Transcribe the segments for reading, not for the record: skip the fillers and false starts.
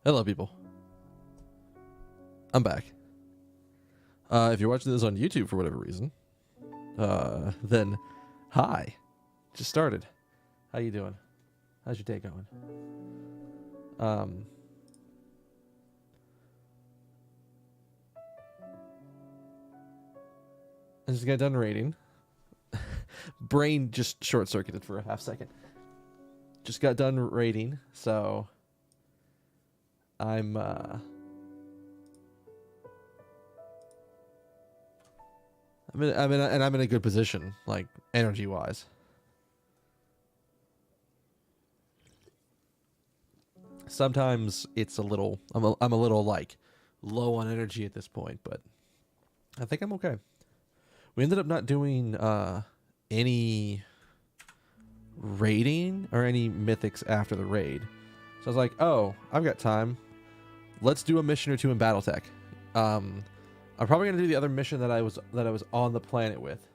Hello, people. I'm back. If you're watching this on YouTube for whatever reason, then hi. Just started. How you doing? How's your day going? I just got done raiding. Brain just short-circuited for a half second. Just got done raiding, so I'm in a good position, like energy-wise. Sometimes it's a little I'm a little like low on energy at this point, but I think I'm okay. We ended up not doing any raiding or any mythics after the raid. So I was like, oh, I've got time. Let's do a mission or two in BattleTech. I'm probably gonna do the other mission that I was on the planet with.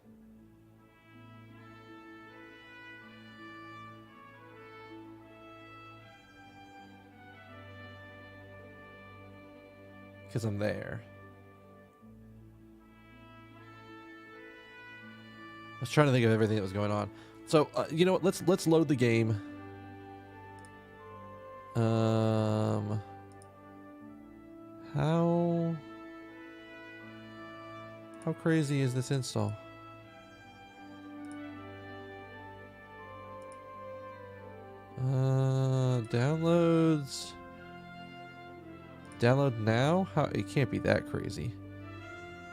Because I'm there. I was trying to think of everything that was going on. So, you know what? Let's load the game. How crazy is this install? Downloads. Download now? How? It can't be that crazy.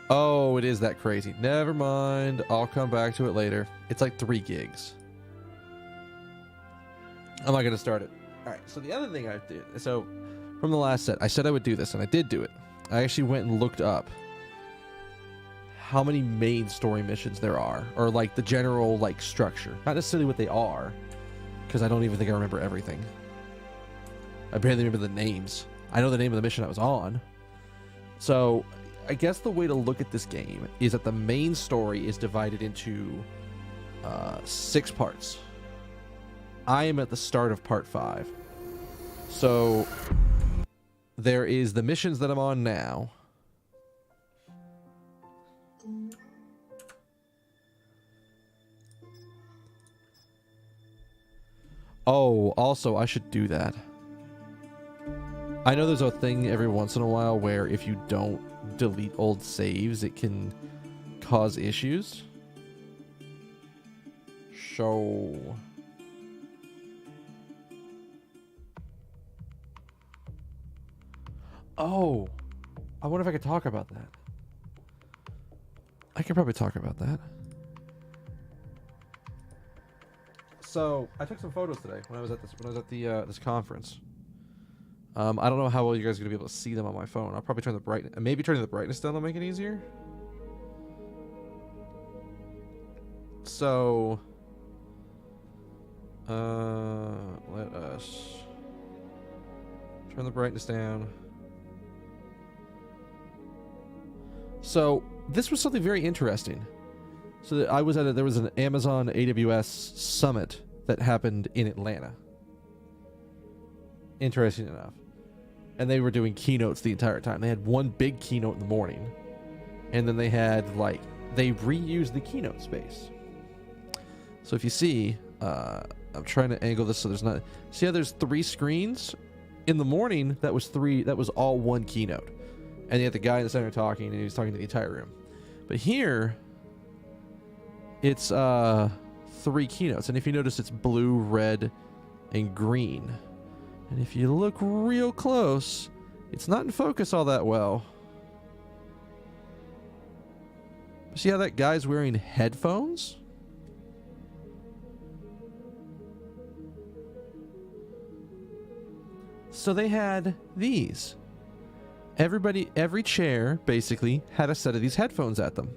Oh, it is that crazy. Never mind. I'll come back to it later. It's like 3 gigs. I'm not going to start it. All right. So the other thing I did. So from the last set, I said I would do this, and I did do it. I actually went and looked up how many main story missions there are, or like the general like structure. Not necessarily what they are, because I don't even think I remember everything. I barely remember the names. I know the name of the mission I was on. So I guess the way to look at this game is that the main story is divided into 6 parts. I am at the start of part 5. So there is the missions that I'm on now. Oh, also I should do that. I know there's a thing every once in a while where if you don't delete old saves, it can cause issues. So oh, I wonder if I could talk about that. I could probably talk about that. So I took some photos today when I was at this conference. I don't know how well you guys are gonna be able to see them on my phone. I'll probably turn the brightness, maybe turning the brightness down will make it easier. So, let us turn the brightness down. So this was something very interesting. So I was there was an Amazon AWS summit that happened in Atlanta. Interesting enough. And they were doing keynotes the entire time. They had one big keynote in the morning. And then they had, like, they reused the keynote space. So if you see, I'm trying to angle this so there's not... See how there's 3 screens? In the morning, that was all one keynote. And you had the guy in the center talking, and he was talking to the entire room. But here, it's 3 keynotes. And if you notice, it's blue, red, and green. And if you look real close, it's not in focus all that well. See how that guy's wearing headphones? So they had these. Every chair basically had a set of these headphones at them.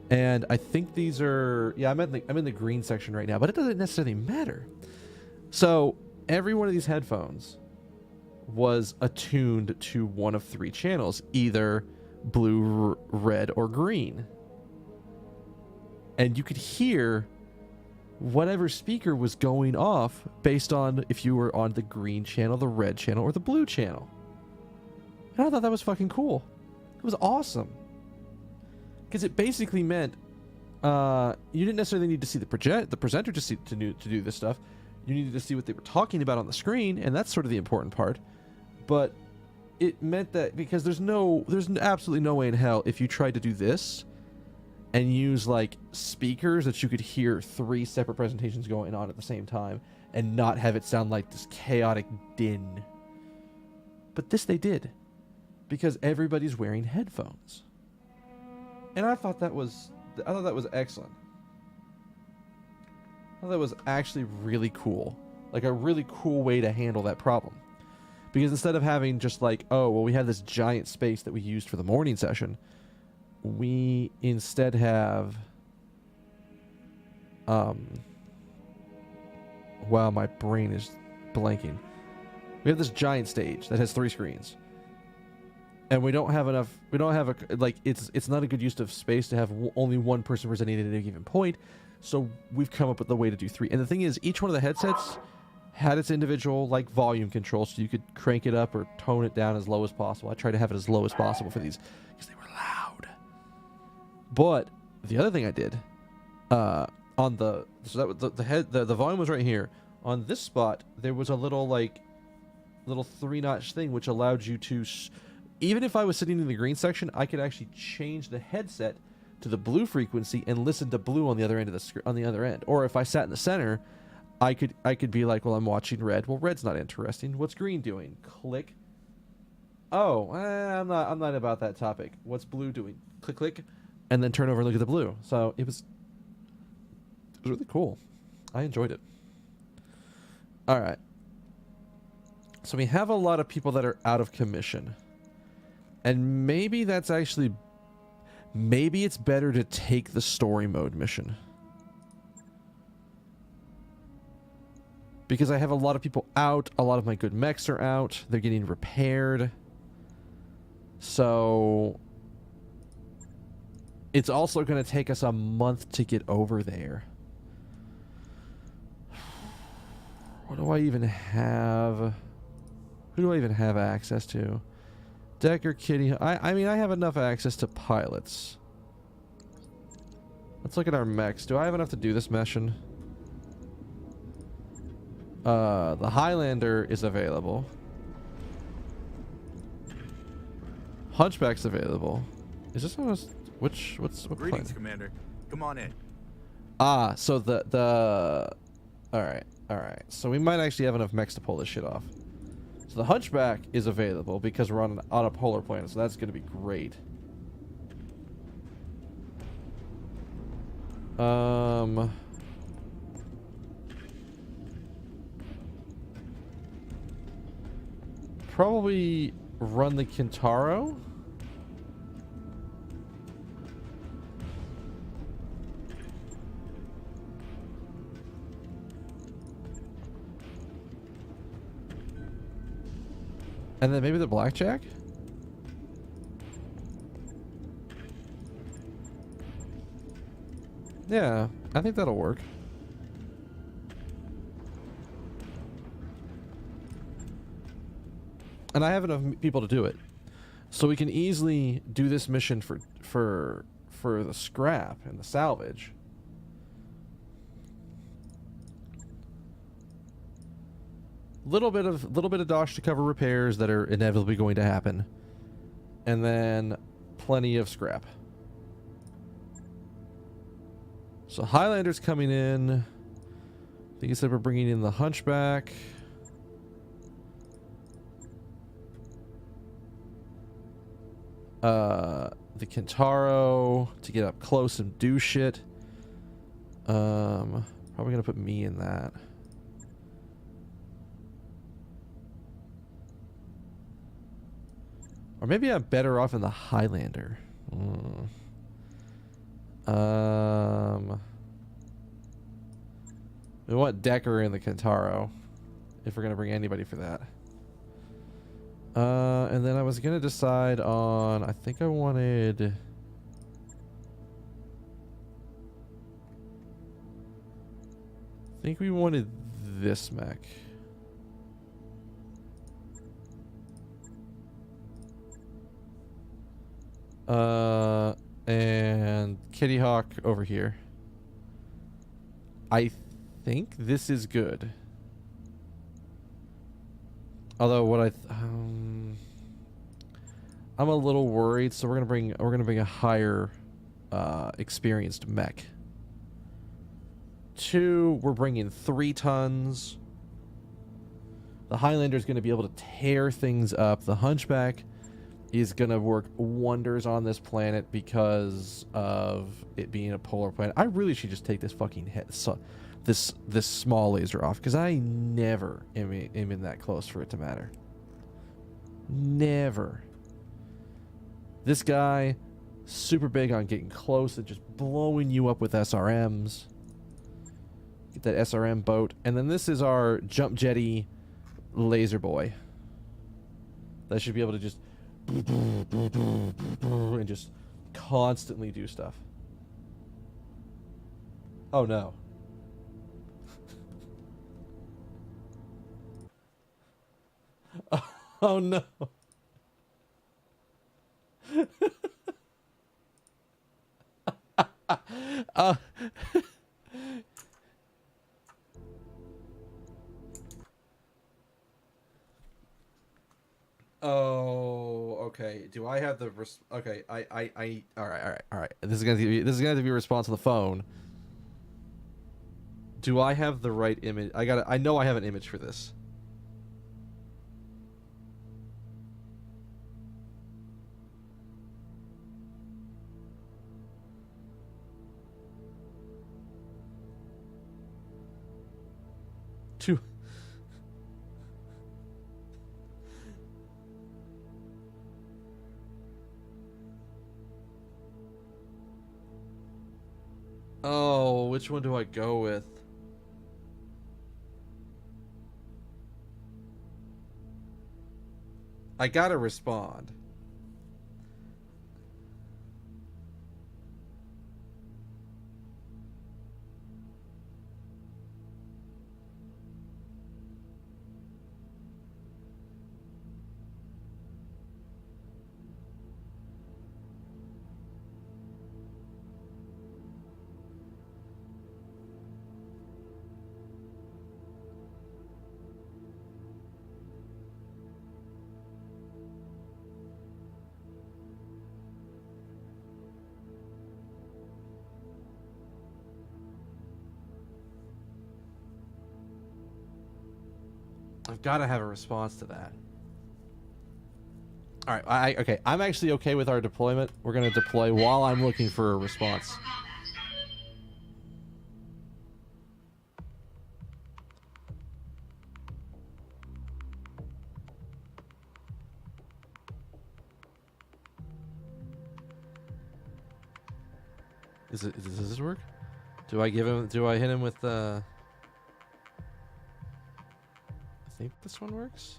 And I think these are, yeah, I'm in the green section right now, but it doesn't necessarily matter. So every one of these headphones was attuned to one of 3 channels, either blue, red, or green. And you could hear whatever speaker was going off based on if you were on the green channel, the red channel, or the blue channel. And I thought that was fucking cool. It was awesome. Because it basically meant you didn't necessarily need to see the presenter to do this stuff. You needed to see what they were talking about on the screen, and that's sort of the important part. But it meant that because there's absolutely no way in hell if you tried to do this and use like speakers that you could hear 3 separate presentations going on at the same time and not have it sound like this chaotic din. But this they did, because everybody's wearing headphones. And I thought that was excellent. I thought that was actually really cool. Like a really cool way to handle that problem. Because instead of having just like, oh, well, we have this giant space that we used for the morning session, we instead have wow, my brain is blanking. We have this giant stage that has 3 screens. And we don't have enough, it's not a good use of space to have only one person presenting at any given point. So we've come up with a way to do 3. And the thing is, each one of the headsets had its individual like volume control, so you could crank it up or tone it down as low as possible. I tried to have it as low as possible for these because they were loud. But the other thing I did on the volume was right here. On this spot, there was a little 3-notch thing which allowed you to, even if I was sitting in the green section, I could actually change the headset to the blue frequency and listen to blue on the other end of the on the other end. Or if I sat in the center, I could be like, well, I'm watching red. Well, red's not interesting. What's green doing? Click. Oh, I'm not about that topic. What's blue doing? Click, click, and then turn over and look at the blue. So it was really cool. I enjoyed it. All right. So we have a lot of people that are out of commission. And maybe that's actually, maybe it's better to take the story mode mission. Because I have a lot of people out, a lot of my good mechs are out, they're getting repaired. So it's also going to take us a month to get over there. What do I even have? Who do I even have access to? Decker, Kitty. I mean, I have enough access to pilots. Let's look at our mechs. Do I have enough to do this mission? The Highlander is available. Hunchback's available. Is this one? What Greetings, plane? Commander. Come on in. Ah, so all right. So we might actually have enough mechs to pull this shit off. So the Hunchback is available because we're on a polar planet, so that's going to be great. Probably run the Kintaro. And then maybe the Blackjack? Yeah, I think that'll work. And I have enough people to do it. So we can easily do this mission for the scrap and the salvage. Little bit of dosh to cover repairs that are inevitably going to happen. And then plenty of scrap. So Highlander's coming in. I think he said we're bringing in the Hunchback. The Kintaro to get up close and do shit. Probably gonna put me in that. Or maybe I'm better off in the Highlander. We want Decker in the Kintaro if we're gonna bring anybody for that. And then I was gonna decide on, I think I wanted think we wanted this mech. And Kitty Hawk over here. I think this is good. Although what I'm a little worried, so we're gonna bring a higher experienced mech. 2, we're bringing 3 tons. The Highlander is going to be able to tear things up. The Hunchback is going to work wonders on this planet because of it being a polar planet. I really should just take this fucking this small laser off, because I never am in that close for it to matter. Never. This guy, super big on getting close and just blowing you up with SRMs. Get that SRM boat. And then this is our jump jetty laser boy. That should be able to just and just constantly do stuff. Oh no. Oh no. Oh, okay. Do I have the okay? All right. This is gonna have to be a response on the phone. Do I have the right image? I know I have an image for this. Two. Oh, which one do I go with? I gotta respond. I've got to have a response to that. All right, okay. I'm actually okay with our deployment. We're going to deploy while I'm looking for a response. Does this work? Do I hit him with the... I think this one works.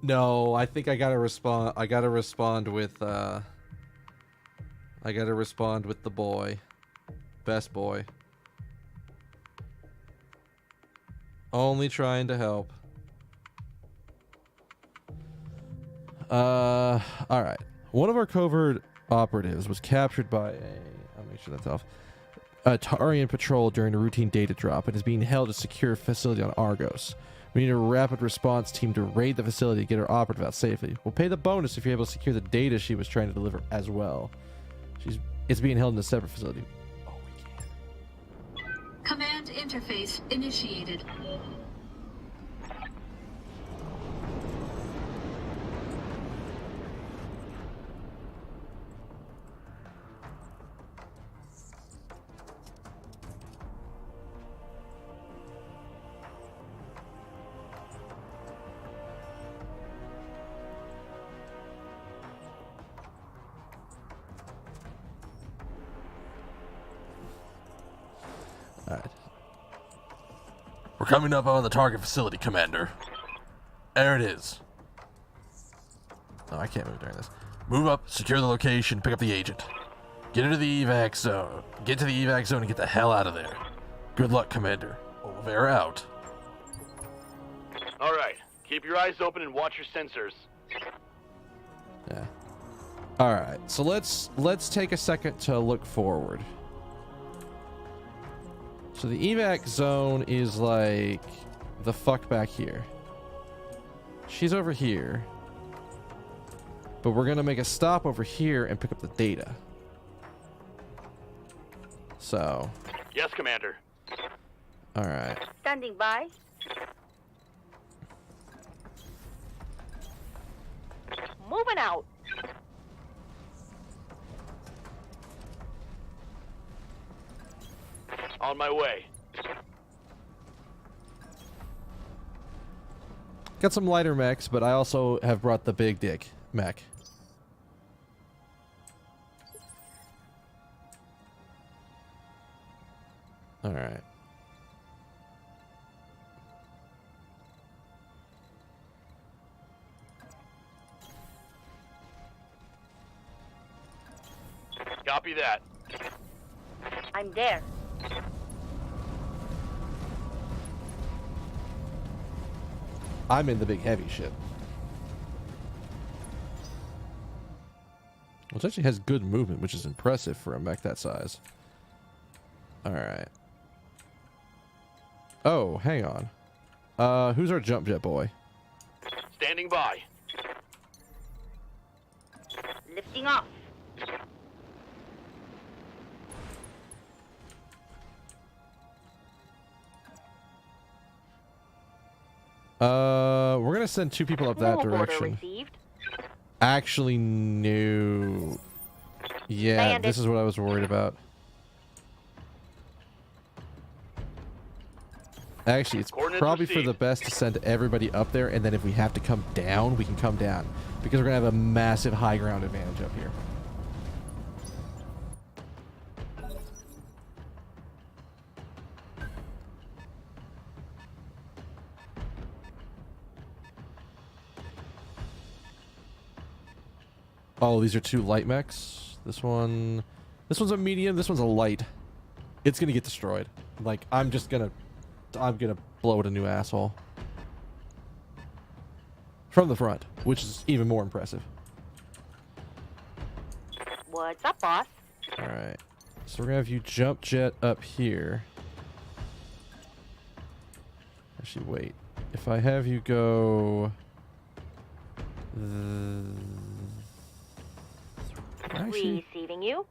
No, I think I gotta respond. I gotta respond with the boy, best boy. Only trying to help. All right. One of our covert operatives was captured by I'll make sure that's off. A Tarian patrol during a routine data drop and is being held at a secure facility on Argos. We need a rapid response team to raid the facility to get her operative out safely. We'll pay the bonus if you're able to secure the data she was trying to deliver as well. It's being held in a separate facility. Oh, we can. Command interface initiated. Alright. We're coming up on the target facility, Commander. There it is. No, I can't move during this. Move up, secure the location, pick up the agent. Get into the evac zone. Get to the evac zone and get the hell out of there. Good luck, Commander. Oliveira out. All right. Keep your eyes open and watch your sensors. Yeah. All right. So let's take a second to look forward. So the evac zone is like the fuck back here. She's over here. But we're going to make a stop over here and pick up the data. So. Yes, Commander. All right. Standing by. Moving out. On my way. Got some lighter mechs, but I also have brought the big dick mech. All right. Copy that. I'm there. I'm in the big heavy ship. Which actually has good movement, which is impressive for a mech that size. Alright. Oh, hang on. Who's our jump jet boy? Standing by. Lifting off. We're gonna send 2 people up that Move order direction. received. Actually, no. Yeah, Landed. this is what I was worried about. Actually, it's Coordinates probably for received. the best to send everybody up there, and then if we have to come down, we can come down. Because we're gonna have a massive high ground advantage up here. Oh, these are 2 light mechs. This one's a medium. This one's a light. It's gonna get destroyed. Like I'm gonna blow it a new asshole from the front, which is even more impressive. What's up, boss? All right, so we're gonna have you jump jet up here. Actually, wait. If I have you go. Actually, Receiving you.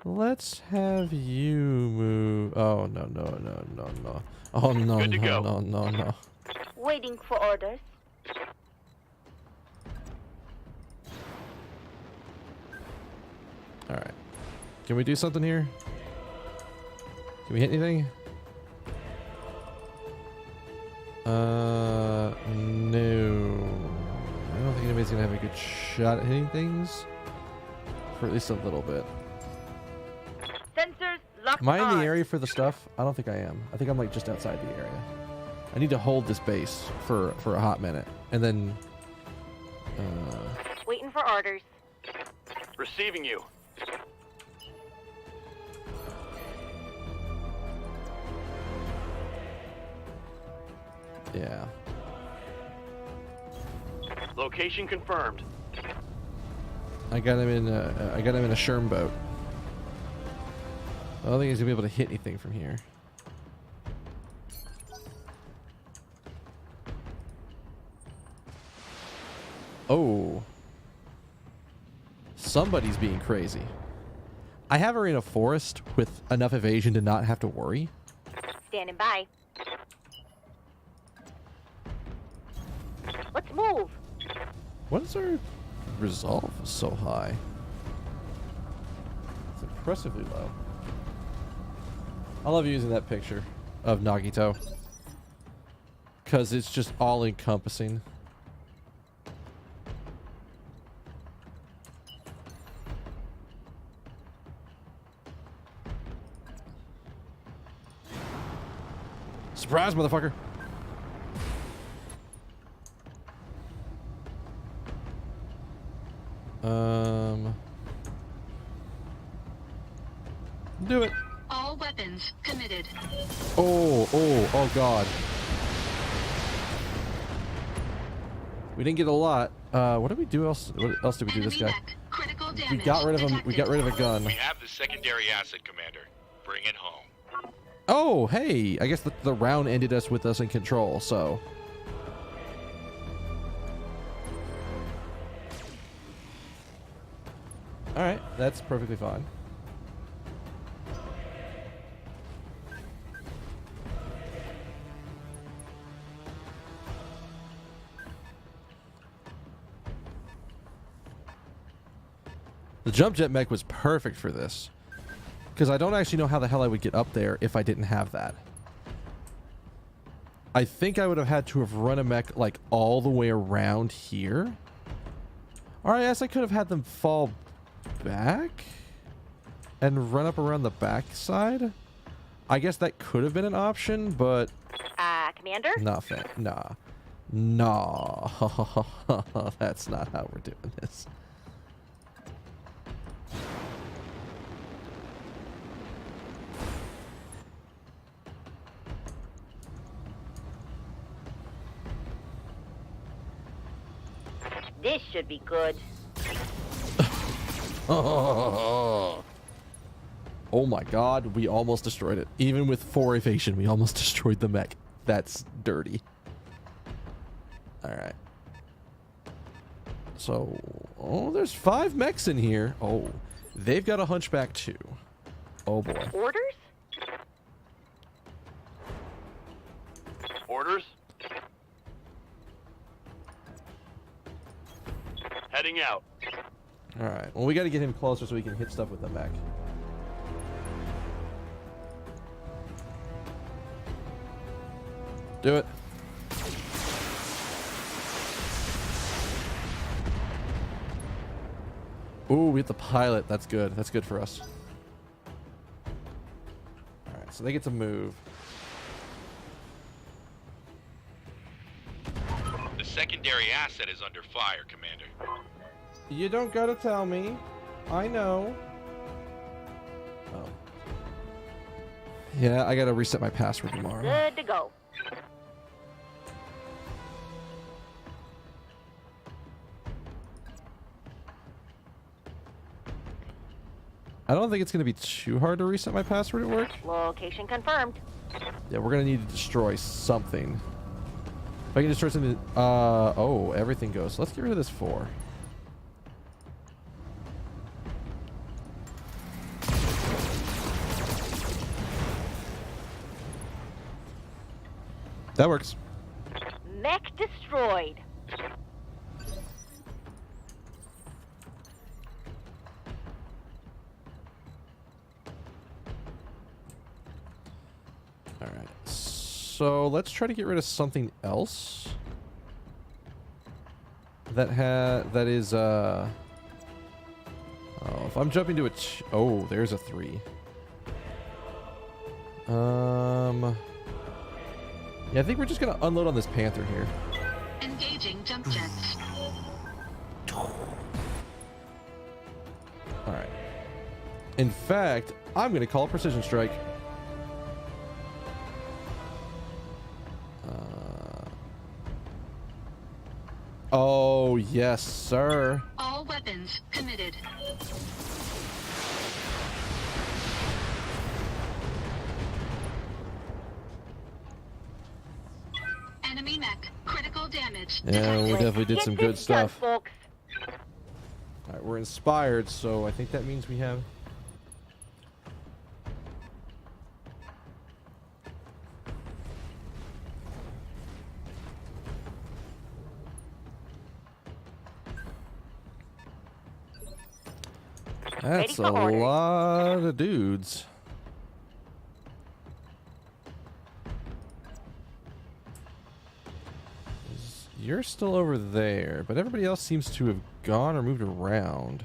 let's have you move. Oh no. Oh no Good to go. no. Waiting for orders. All right. Can we do something here? Can we hit anything? No. I don't think anybody's gonna have a good shot at hitting things for at least a little bit. Sensors locked Am I in on. the area for the stuff? I don't think I am. I think I'm like just outside the area. I need to hold this base for a hot minute, and then. Waiting for orders. Receiving you. Yeah. Location confirmed. I got him in a Sherm boat. I don't think he's gonna be able to hit anything from here. Oh. Somebody's being crazy. I have her in a forest with enough evasion to not have to worry. Standing by. Let's move. What is our resolve so high? It's impressively low. I love using that picture of Nagito because it's just all encompassing. Surprise, motherfucker. Do it. All weapons committed. Oh God. We didn't get a lot. What did we do else? What else did we do this guy? Critical We damage got rid of him. We detected. got rid of a gun. We have the secondary asset, Commander. Bring it home. Oh, hey. I guess the round ended us with us in control, so. Alright, that's perfectly fine. The jump jet mech was perfect for this. Because I don't actually know how the hell I would get up there if I didn't have that. I think I would have had to have run a mech like all the way around here. Or I guess I could have had them fall back and run up around the back side. I guess that could have been an option, but Commander? nothing. Nah. That's not how we're doing this. This should be good. Oh my god, we almost destroyed it. Even with 4 evasion, we almost destroyed the mech. That's dirty. Alright. So, oh, there's 5 mechs in here. Oh, they've got a hunchback too. Oh boy. Orders? Orders? Heading out. Alright, well we gotta get him closer so we can hit stuff with the mech. Do it. Ooh, we hit the pilot. That's good. That's good for us. Alright, so they get to move. The secondary asset is under fire, Commander. You don't gotta tell me. I know. Oh. Yeah, I gotta reset my password tomorrow. Good to go. I don't think it's gonna be too hard to reset my password at work. Location confirmed. Yeah, we're gonna need to destroy something. If I can destroy something, oh, everything goes. Let's get rid of this 4. That works. Mech destroyed. Alright, so let's try to get rid of something else that is oh, if I'm jumping to a oh, there's a 3. Yeah, I think we're just gonna unload on this Panther here. Engaging jump jets. Alright. In fact, I'm gonna call a precision strike. Oh, yes, sir. All weapons committed. Enemy mech. Critical damage. Yeah, we detected. definitely did some Get good this done, stuff. folks. Alright, we're inspired, so I think that means we have... That's a for orders. lot of dudes. You're still over there, but everybody else seems to have gone or moved around.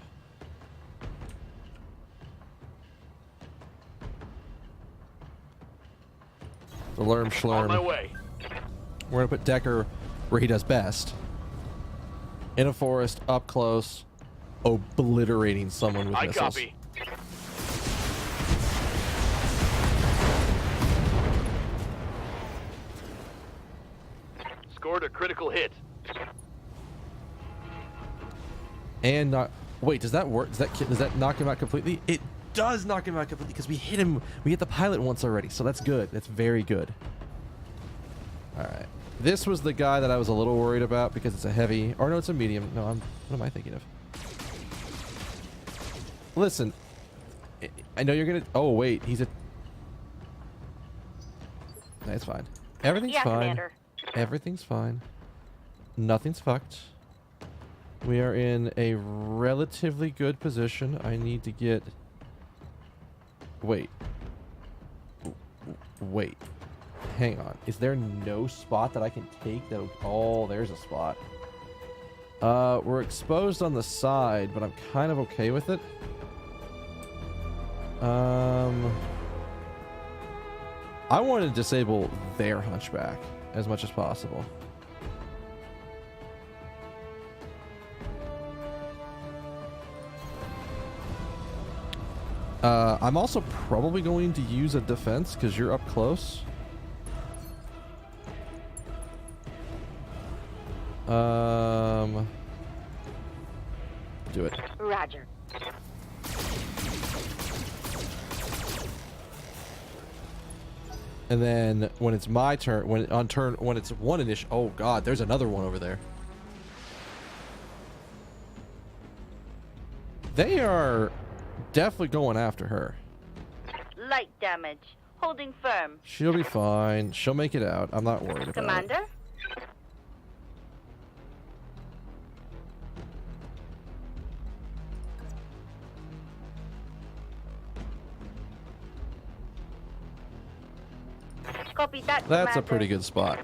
The Lerm On my Schlurm. way. We're gonna put Decker where he does best. In a forest, up close. obliterating someone with I missiles. copy. Scored a critical hit. And not wait, does that work? Does that knock him out completely? It does knock him out completely because we hit him. We hit the pilot once already, so that's good. That's very good. All right, this was the guy that I was a little worried about because it's a heavy, or no, it's a medium. No, what am I thinking of? Listen, I know you're gonna. Oh wait, he's a. That's fine. Everything's Yeah, fine. Commander. Everything's fine. Nothing's fucked. We are in a relatively good position. I need to get... Wait. Wait. Hang on. Is there no spot that I can take that... Oh, there's a spot. We're exposed on the side, but I'm kind of okay with it. I want to disable their hunchback as much as possible. I'm also probably going to use a defense because you're up close. Do it. Roger. And then when it's my turn, when it's one initial. Oh God, there's another one over there. They are definitely going after her. Light damage. Holding firm. She'll be fine. She'll make it out. I'm not worried about it. Commander? Copy that, That's a Commander. pretty good spot.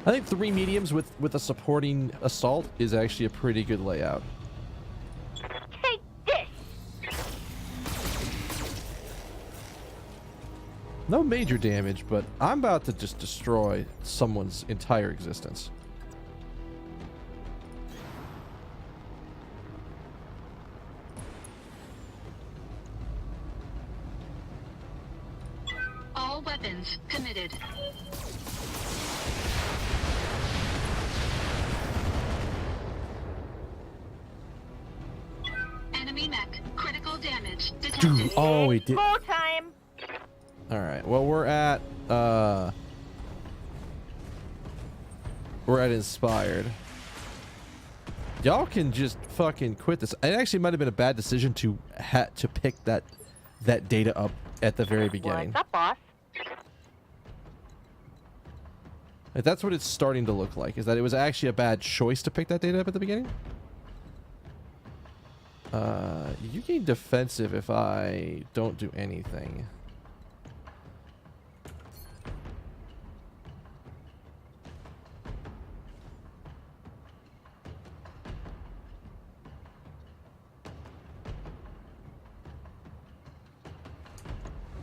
I think 3 mediums with a supporting assault is actually a pretty good layout. Take this! No major damage, but I'm about to just destroy someone's entire existence. All weapons committed. Enemy mech. Critical damage detected. Oh, we did. More time! All right. Well, we're at inspired. Y'all can just fucking quit this. It actually might have been a bad decision to pick that data up at the very beginning. What's up, boss? Like, that's what it's starting to look like. Is that it was actually a bad choice to pick that data up at the beginning? You gain defensive if I don't do anything.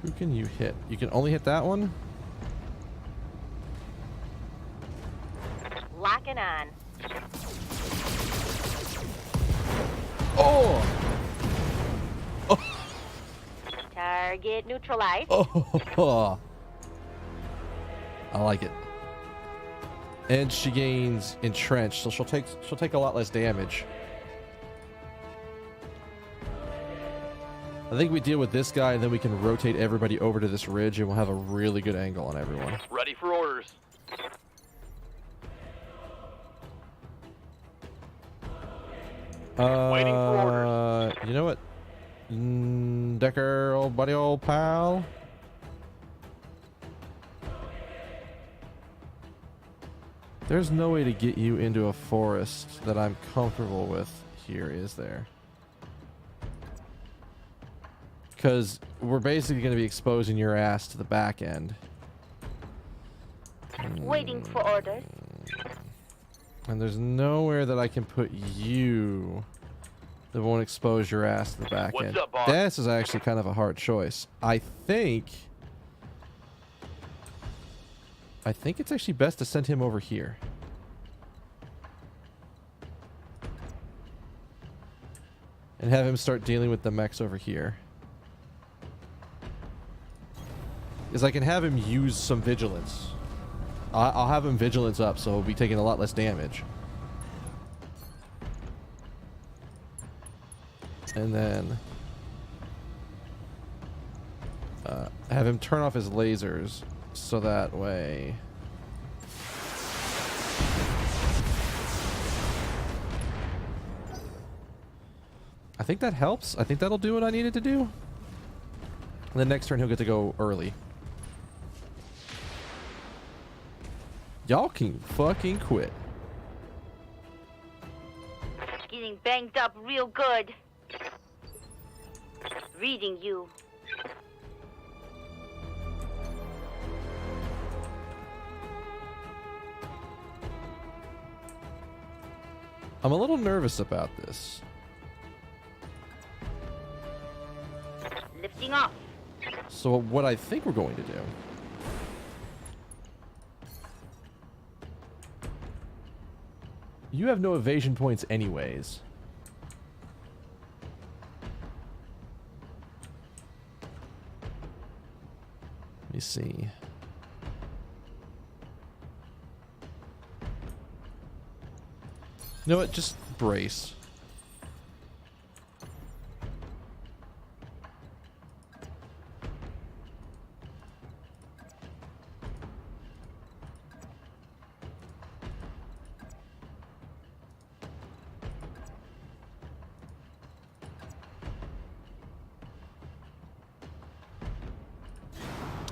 Who can you hit? You can only hit that one? Locking on. Oh! Target neutralized. Oh! I like it. And she gains entrenched, so she'll take a lot less damage. I think we deal with this guy, and then we can rotate everybody over to this ridge, and we'll have a really good angle on everyone. Ready for orders. Waiting for orders. You know what? Decker, old buddy, old pal. There's no way to get you into a forest that I'm comfortable with here, is there? Because we're basically going to be exposing your ass to the back end. Waiting for orders. And there's nowhere that I can put you that won't expose your ass to the back What's end. up, boss? This is actually kind of a hard choice. I think it's actually best to send him over here. and have him start dealing with the mechs over here. Is I can have him use some vigilance. I'll have him vigilance up, so he'll be taking a lot less damage. And then have him turn off his lasers, so that way... I think that helps. I think that'll do what I needed to do. And the next turn he'll get to go early. Y'all can fucking quit. Getting banged up real good. Reading you. I'm a little nervous about this. Lifting off. So what I think we're going to do... You have no evasion points anyways. Let me see. You know what? Just brace.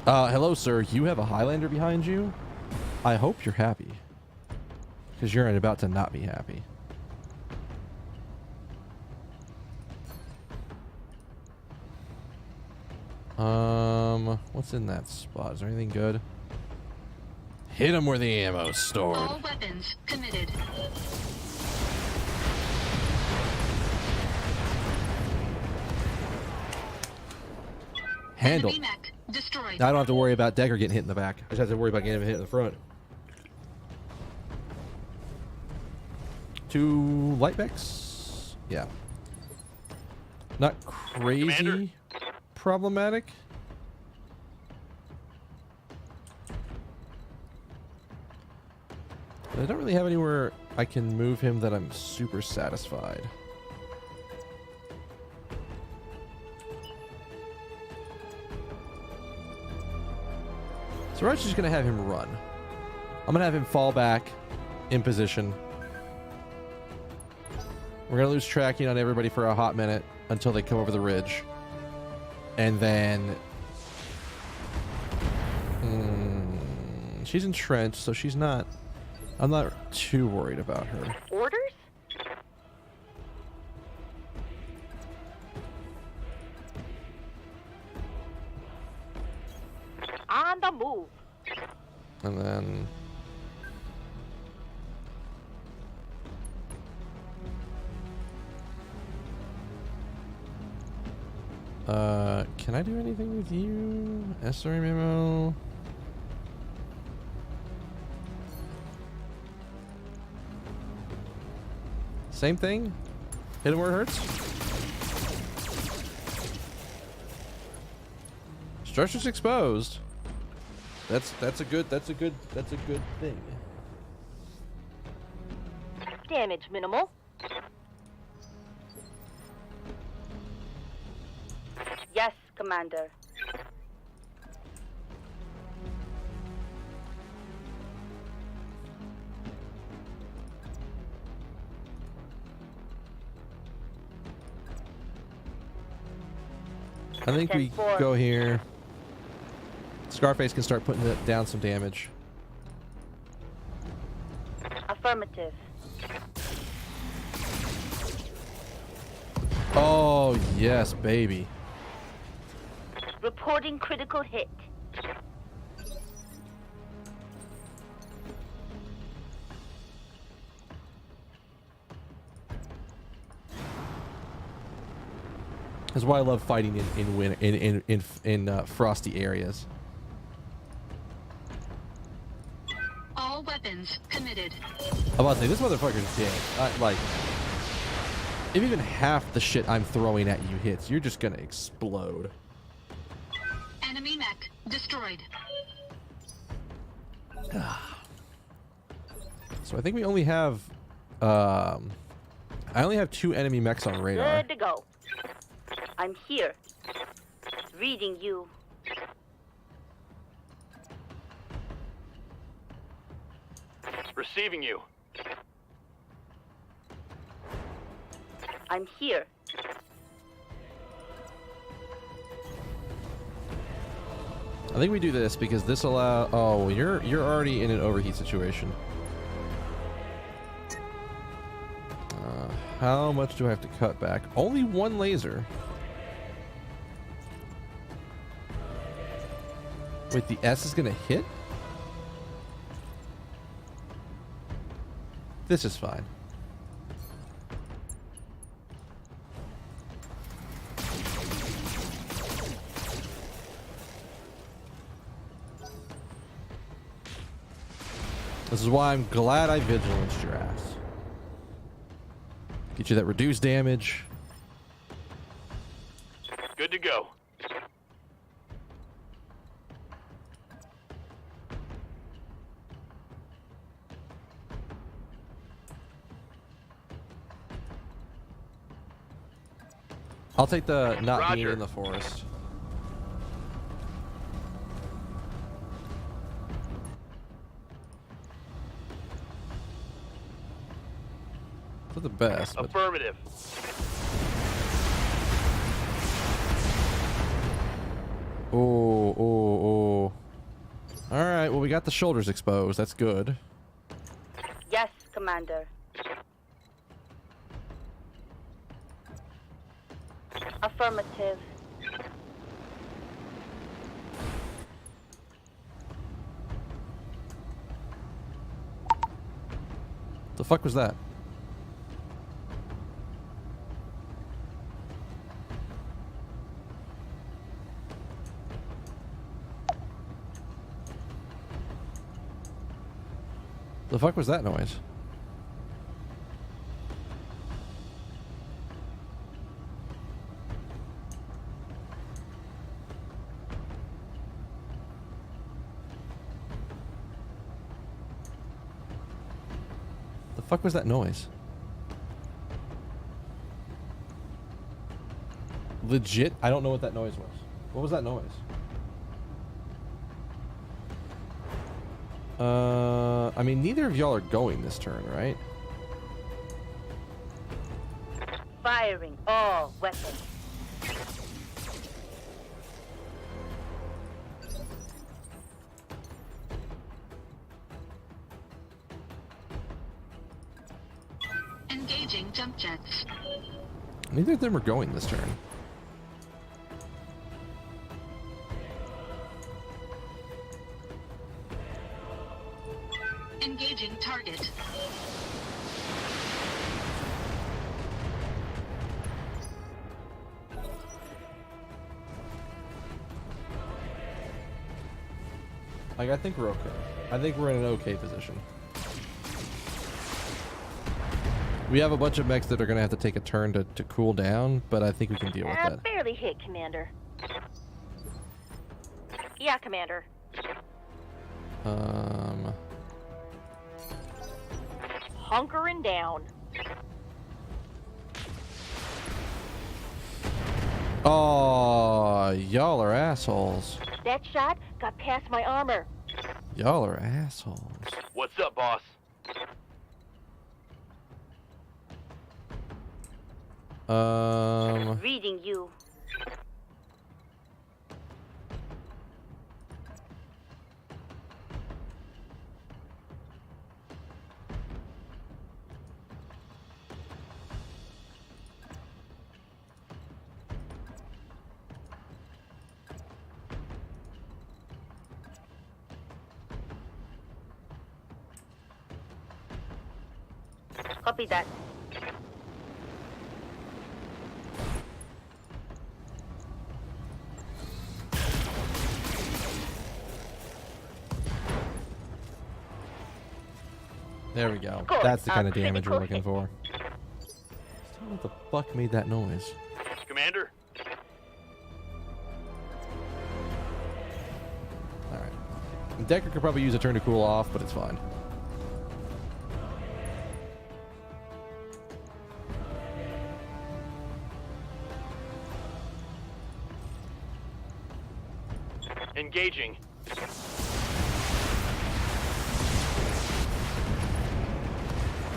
Hello, sir. You have a Highlander behind you? I hope you're happy. Because you're about to not be happy. What's in that spot? Is there anything good? Hit him where the ammo's stored. All weapons committed. Handled. Enemy mech destroyed. Now I don't have to worry about Decker getting hit in the back. I just have to worry about getting him hit in the front. 2 light mechs? Yeah. Not crazy Commander? problematic. But I don't really have anywhere I can move him that I'm super satisfied. So we're actually just going to have him run. I'm going to have him fall back in position. We're going to lose tracking on everybody for a hot minute until they come over the ridge. And then... she's entrenched, so she's not... I'm not too worried about her. Orders? On the move. And then... can I do anything with you? SRE memo. Same thing? Hit him where it hurts? Structures exposed. That's a good thing. Damage minimal. Yes, Commander. I think we 10-4. go here. Scarface can start putting down some damage. Affirmative. Oh, yes, baby. Reporting critical hit. That's why I love fighting in frosty areas. All weapons committed. I'm about to say this motherfucker's dead. Like, If even half the shit I'm throwing at you hits, you're just gonna explode. Enemy mech destroyed. So I think we only have, I only have 2 enemy mechs on radar. Good to go. I'm here. Reading you. Receiving you. I'm here. I think we do this because this allow. Oh, you're already in an overheat situation. How much do I have to cut back? Only 1 laser. Wait, the S is gonna hit? This is fine. This is why I'm glad I vigilanced your ass. Get you that reduced damage. Good to go. I'll take the not being Roger. in the forest. For the best, but Affirmative. oh. All right, well we got the shoulders exposed. That's good. Yes, Commander. Affirmative. The fuck was that? The fuck was that noise? The fuck was that noise? Legit, I don't know what that noise was. What was that noise? I mean, neither of y'all are going this turn, right? Firing all weapons. Engaging jump jets. Neither of them are going this turn. Engaging target. Like, I think we're okay. I think we're in an okay position. We have a bunch of mechs that are going to have to take a turn to cool down, but I think we can deal with that. Barely hit, Commander. Yeah, Commander. Hunkering down. Oh, y'all are assholes. That shot got past my armor. Y'all are assholes. What's up, boss? Reading you. Copy that. There we go. Good. That's the kind of damage we're Critical looking hit. for. What the fuck made that noise? Commander? Alright. Decker could probably use a turn to cool off, but it's fine. Engaging.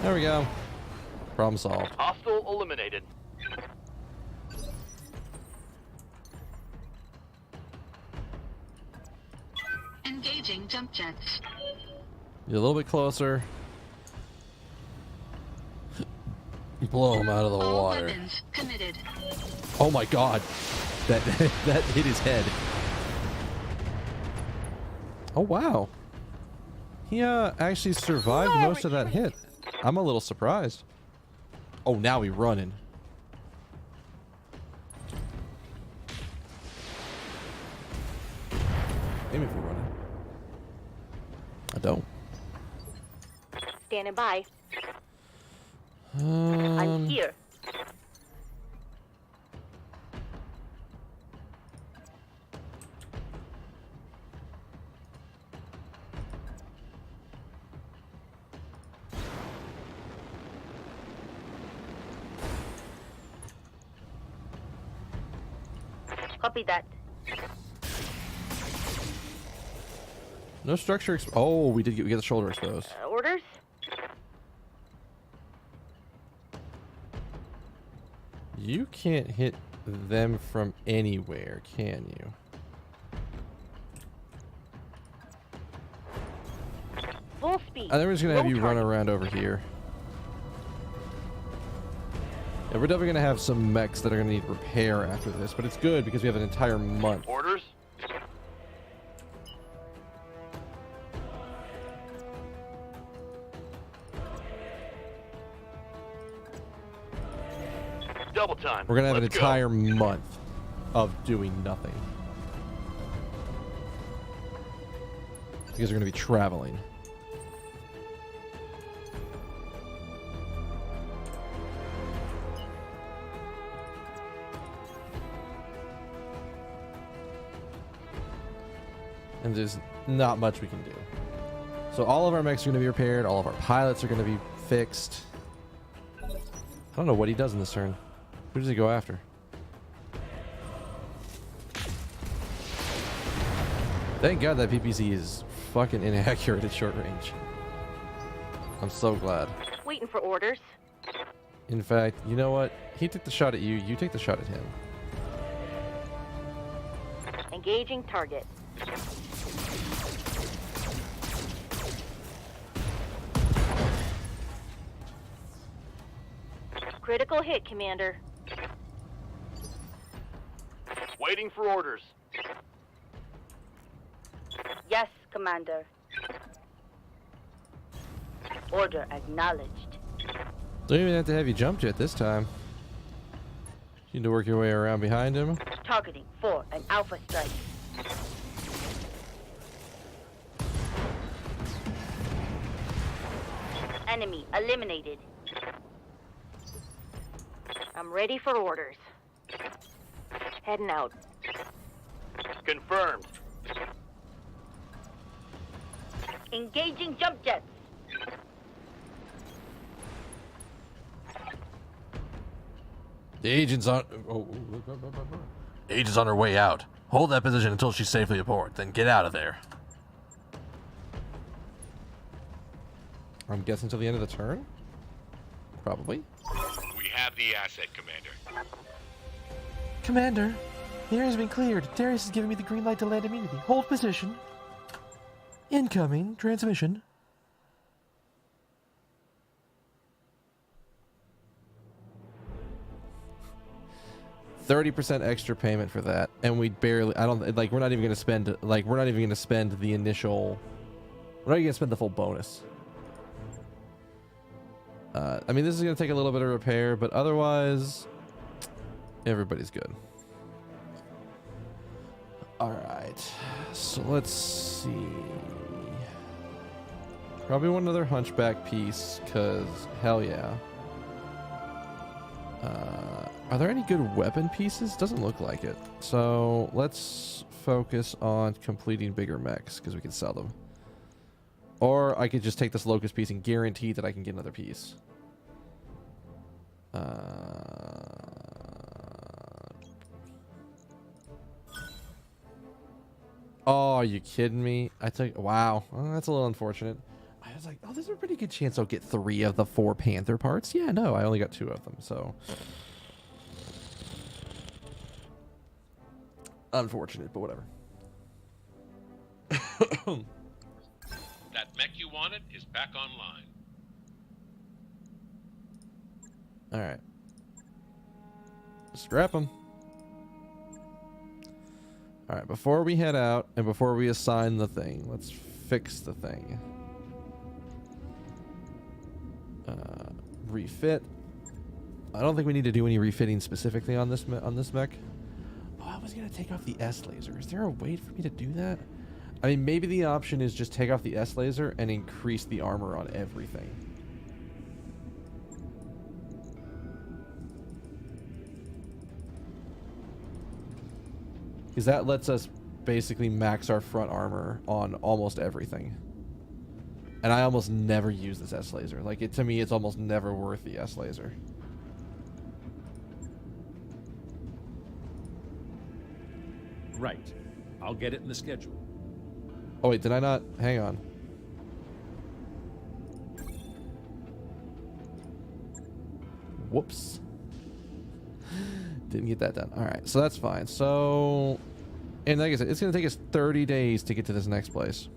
There we go. Problem solved. Hostile eliminated. Engaging jump jets. You're a little bit closer. Blow him out of the All water. weapons committed. Oh my god. That that hit his head. Oh wow. He actually survived most of that hit. I'm a little surprised. Oh, now he's running. Maybe if we're running. I don't. Standing by. I'm here. Copy that. No structure. Oh, we get the shoulder exposed. Orders? You can't hit them from anywhere, can you? Full speed. I think we're just gonna have No you run target. around over here. Yeah, we're definitely gonna have some mechs that are gonna need repair after this, but it's good because we have an entire month. Orders? Double time. We're gonna have an Let's go. entire month of doing nothing. Because we're gonna be traveling. And there's not much we can do. So all of our mechs are going to be repaired. All of our pilots are going to be fixed. I don't know what he does in this turn. Who does he go after? Thank God that PPC is fucking inaccurate at short range. I'm so glad. Waiting for orders. In fact, you know what? He took the shot at you. You take the shot at him. Engaging target. Critical hit, Commander. Waiting for orders. Yes, Commander. Order acknowledged. Don't even have to have you jump jet this time. You need to work your way around behind him. Targeting for an alpha strike. Enemy eliminated. I'm ready for orders. Heading out. Confirmed. Engaging jump jets. The agent's on. Agent's on her way out. Hold that position until she's safely aboard, then get out of there. I'm guessing until the end of the turn? Probably. We have the asset, Commander. Commander, the area has been cleared. Darius has given me the green light to land immunity. Hold position. Incoming transmission. $30% extra payment for that, and we barely. I don't like. We're not even gonna spend. Like, we're not even gonna spend the initial. We're not even gonna spend the full bonus. I mean, this is gonna take a little bit of repair, but otherwise, everybody's good. All right, so let's see. Probably one other hunchback piece, cause hell yeah. Are there any good weapon pieces? Doesn't look like it. So let's focus on completing bigger mechs because we can sell them. Or I could just take this locust piece and guarantee that I can get another piece. Oh, are you kidding me? Wow. Oh, that's a little unfortunate. I was like, oh, there's a pretty good chance I'll get 3 of the 4 Panther parts. Yeah, no, I only got 2 of them, so. Unfortunate, but whatever. That mech you wanted is back online. Alright. Scrap them. Alright, before we head out and before we assign the thing, let's fix the thing. Refit. I don't think we need to do any refitting specifically on this mech. Oh, I was gonna take off the S laser. Is there a way for me to do that? I mean, maybe the option is just take off the S laser and increase the armor on everything. Because that lets us basically max our front armor on almost everything. And I almost never use this S laser. Like, to me, it's almost never worth the S laser. Right. I'll get it in the schedule. Oh, wait, did I not? Hang on. Whoops. Didn't get that done. Alright, so that's fine. So, and like I said, it's going to take us 30 days to get to this next place.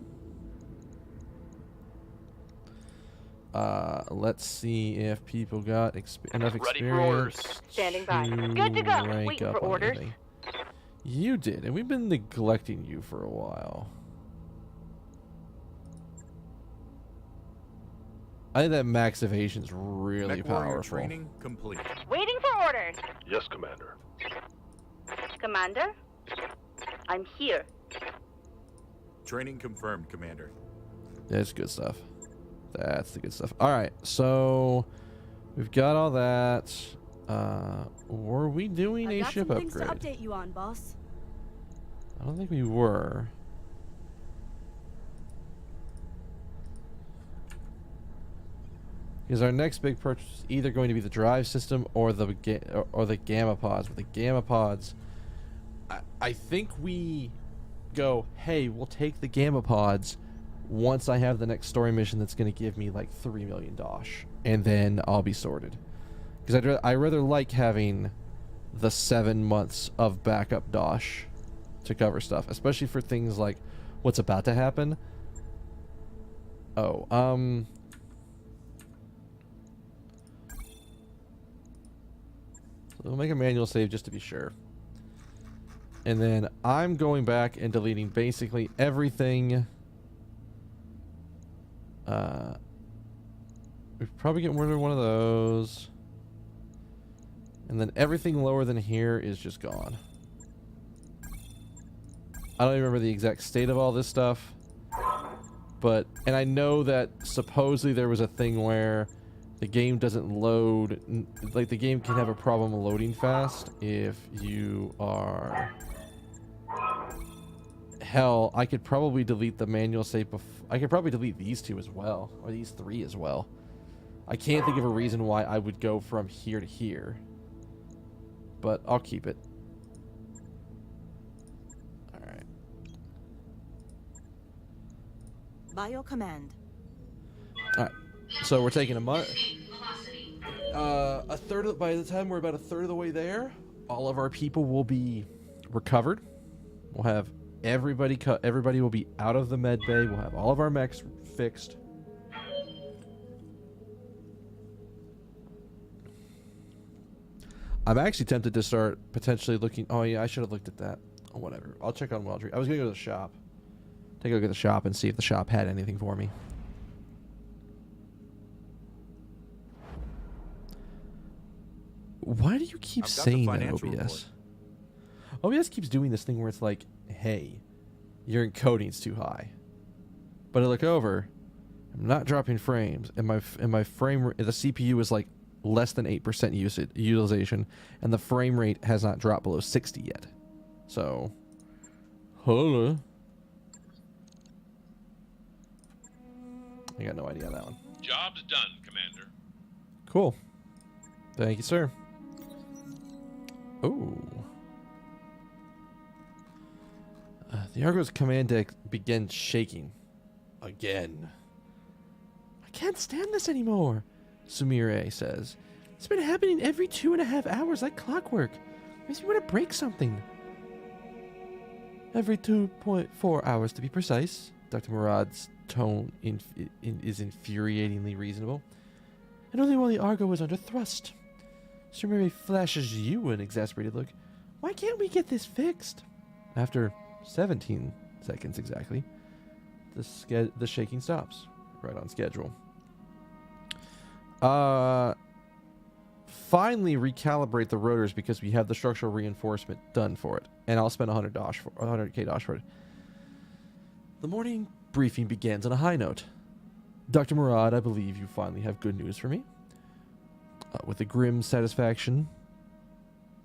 Let's see if people got enough Ready for orders. experience. Standing by. Good to go. rank Waiting up for on orders. anything. You did, and we've been neglecting you for a while. I think that max evasion's really Mech warrior powerful. training complete. Waiting for orders. Yes, Commander. Commander? I'm here. Training confirmed, Commander. That's good stuff. That's the good stuff. All right, so we've got all that. Were we doing I've a got ship some things upgrade? to update you on, boss. I don't think we were. Because our next big purchase is either going to be the drive system or the gamma pods. But the gamma pods, I think we go, hey, we'll take the gamma pods once I have the next story mission that's going to give me like 3 million dosh, and then I'll be sorted. Because I rather like having the 7 months of backup dosh to cover stuff, especially for things like what's about to happen. Oh, so we'll make a manual save just to be sure. And then I'm going back and deleting basically everything. We probably get rid of one of those. And then everything lower than here is just gone. I don't even remember the exact state of all this stuff. But, and I know that supposedly there was a thing where the game doesn't load, like the game can have a problem loading fast if you are... Hell, I could probably delete the manual save I could probably delete these 2 as well, or these 3 as well. I can't think of a reason why I would go from here to here. But I'll keep it. Alright. By your command. Alright. So we're taking a month. By the time we're about a third of the way there, all of our people will be recovered. We'll have everybody everybody will be out of the med bay. We'll have all of our mechs fixed. I'm actually tempted to start potentially looking. Oh yeah, I should have looked at that. Oh, whatever. I'll check on Weldry. I was gonna go to the shop. Take a look at the shop and see if the shop had anything for me. Why do you keep saying that, OBS? OBS keeps doing this thing where it's like, hey, your encoding's too high. But I look over, I'm not dropping frames, and my frame, the CPU is like less than 8% utilization, and the frame rate has not dropped below 60 yet. So, hold on. I got no idea on that one. Job's done, Commander. Cool. Thank you, sir. Oh. The Argo's command deck began shaking. Again. I can't stand this anymore, Sumire says. It's been happening every 2.5 hours like clockwork. Makes me want to break something. Every 2.4 hours to be precise. Dr. Murad's tone is infuriatingly reasonable. And only while the Argo was under thrust. Sumire flashes you an exasperated look. Why can't we get this fixed? After 17 seconds exactly, the shaking stops. Right on schedule. Finally recalibrate the rotors because we have the structural reinforcement done for it. And I'll spend 100k dosh for it. The morning briefing begins on a high note. Dr. Murad, I believe you finally have good news for me. With a grim satisfaction,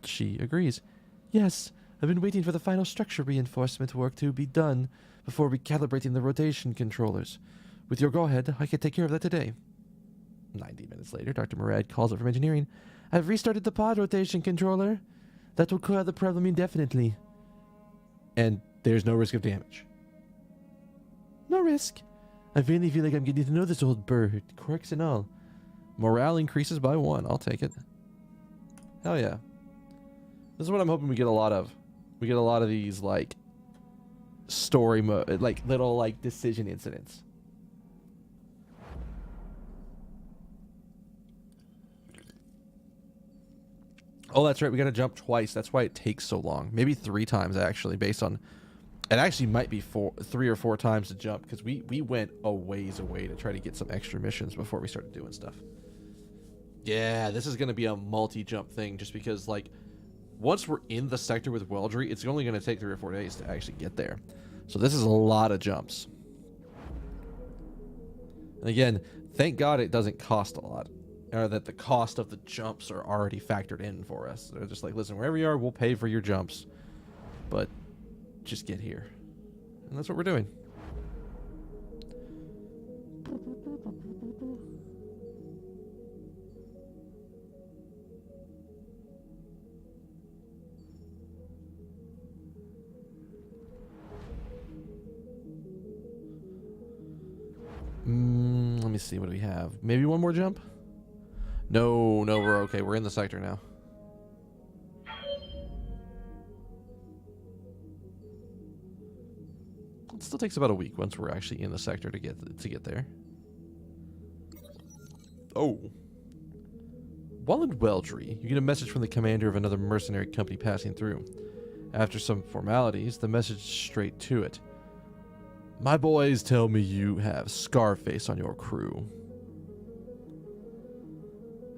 she agrees. Yes, I've been waiting for the final structure reinforcement work to be done before recalibrating the rotation controllers. With your go-ahead, I can take care of that today. 90 minutes later, Dr. Murad calls up from engineering. I've restarted the pod rotation controller. That will clear the problem indefinitely. And there's no risk of damage. No risk. I really feel like I'm getting to know this old bird, quirks and all. Morale increases by 1. I'll take it. Hell yeah. This is what I'm hoping we get a lot of. We get a lot of these, like, story mode, like, little, like, decision incidents. Oh, that's right. We got to jump twice. That's why it takes so long. Maybe 3 times, actually, based on... It actually might be 3 or 4 times to jump, because we went a ways away to try to get some extra missions before we started doing stuff. Yeah, this is going to be a multi-jump thing, just because, like, once we're in the sector with Weldry, it's only going to take 3 or 4 days to actually get there. So this is a lot of jumps. And again, thank God it doesn't cost a lot. Or that the cost of the jumps are already factored in for us. They're just like, listen, wherever you are, we'll pay for your jumps. But just get here. And that's what we're doing. Let me see. What do we have? Maybe one more jump? No, we're okay. We're in the sector now. It still takes about a week once we're actually in the sector to get there. Oh. While in Weldry, you get a message from the commander of another mercenary company passing through. After some formalities, the message is straight to it. My boys tell me you have Scarface on your crew.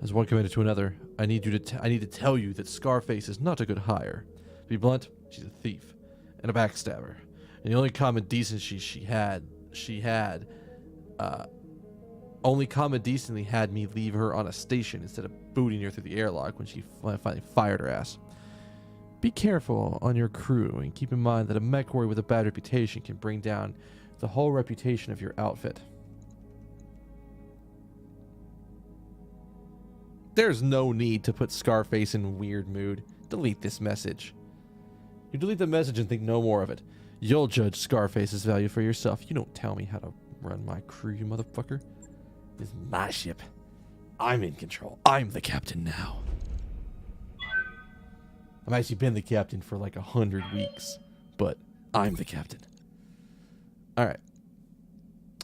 As one commander to another, I need to tell you that Scarface is not a good hire. To be blunt, she's a thief and a backstabber. And the only common decency she had only common decently had me leave her on a station instead of booting her through the airlock when she finally fired her ass. Be careful on your crew and keep in mind that a mech warrior with a bad reputation can bring down the whole reputation of your outfit. There's no need to put Scarface in weird mood. Delete this message. You delete the message and think no more of it. You'll judge Scarface's value for yourself. You don't tell me how to run my crew, you motherfucker. This is my ship. I'm in control. I'm the captain now. I've actually been the captain for like 100 weeks, but I'm the captain. All right.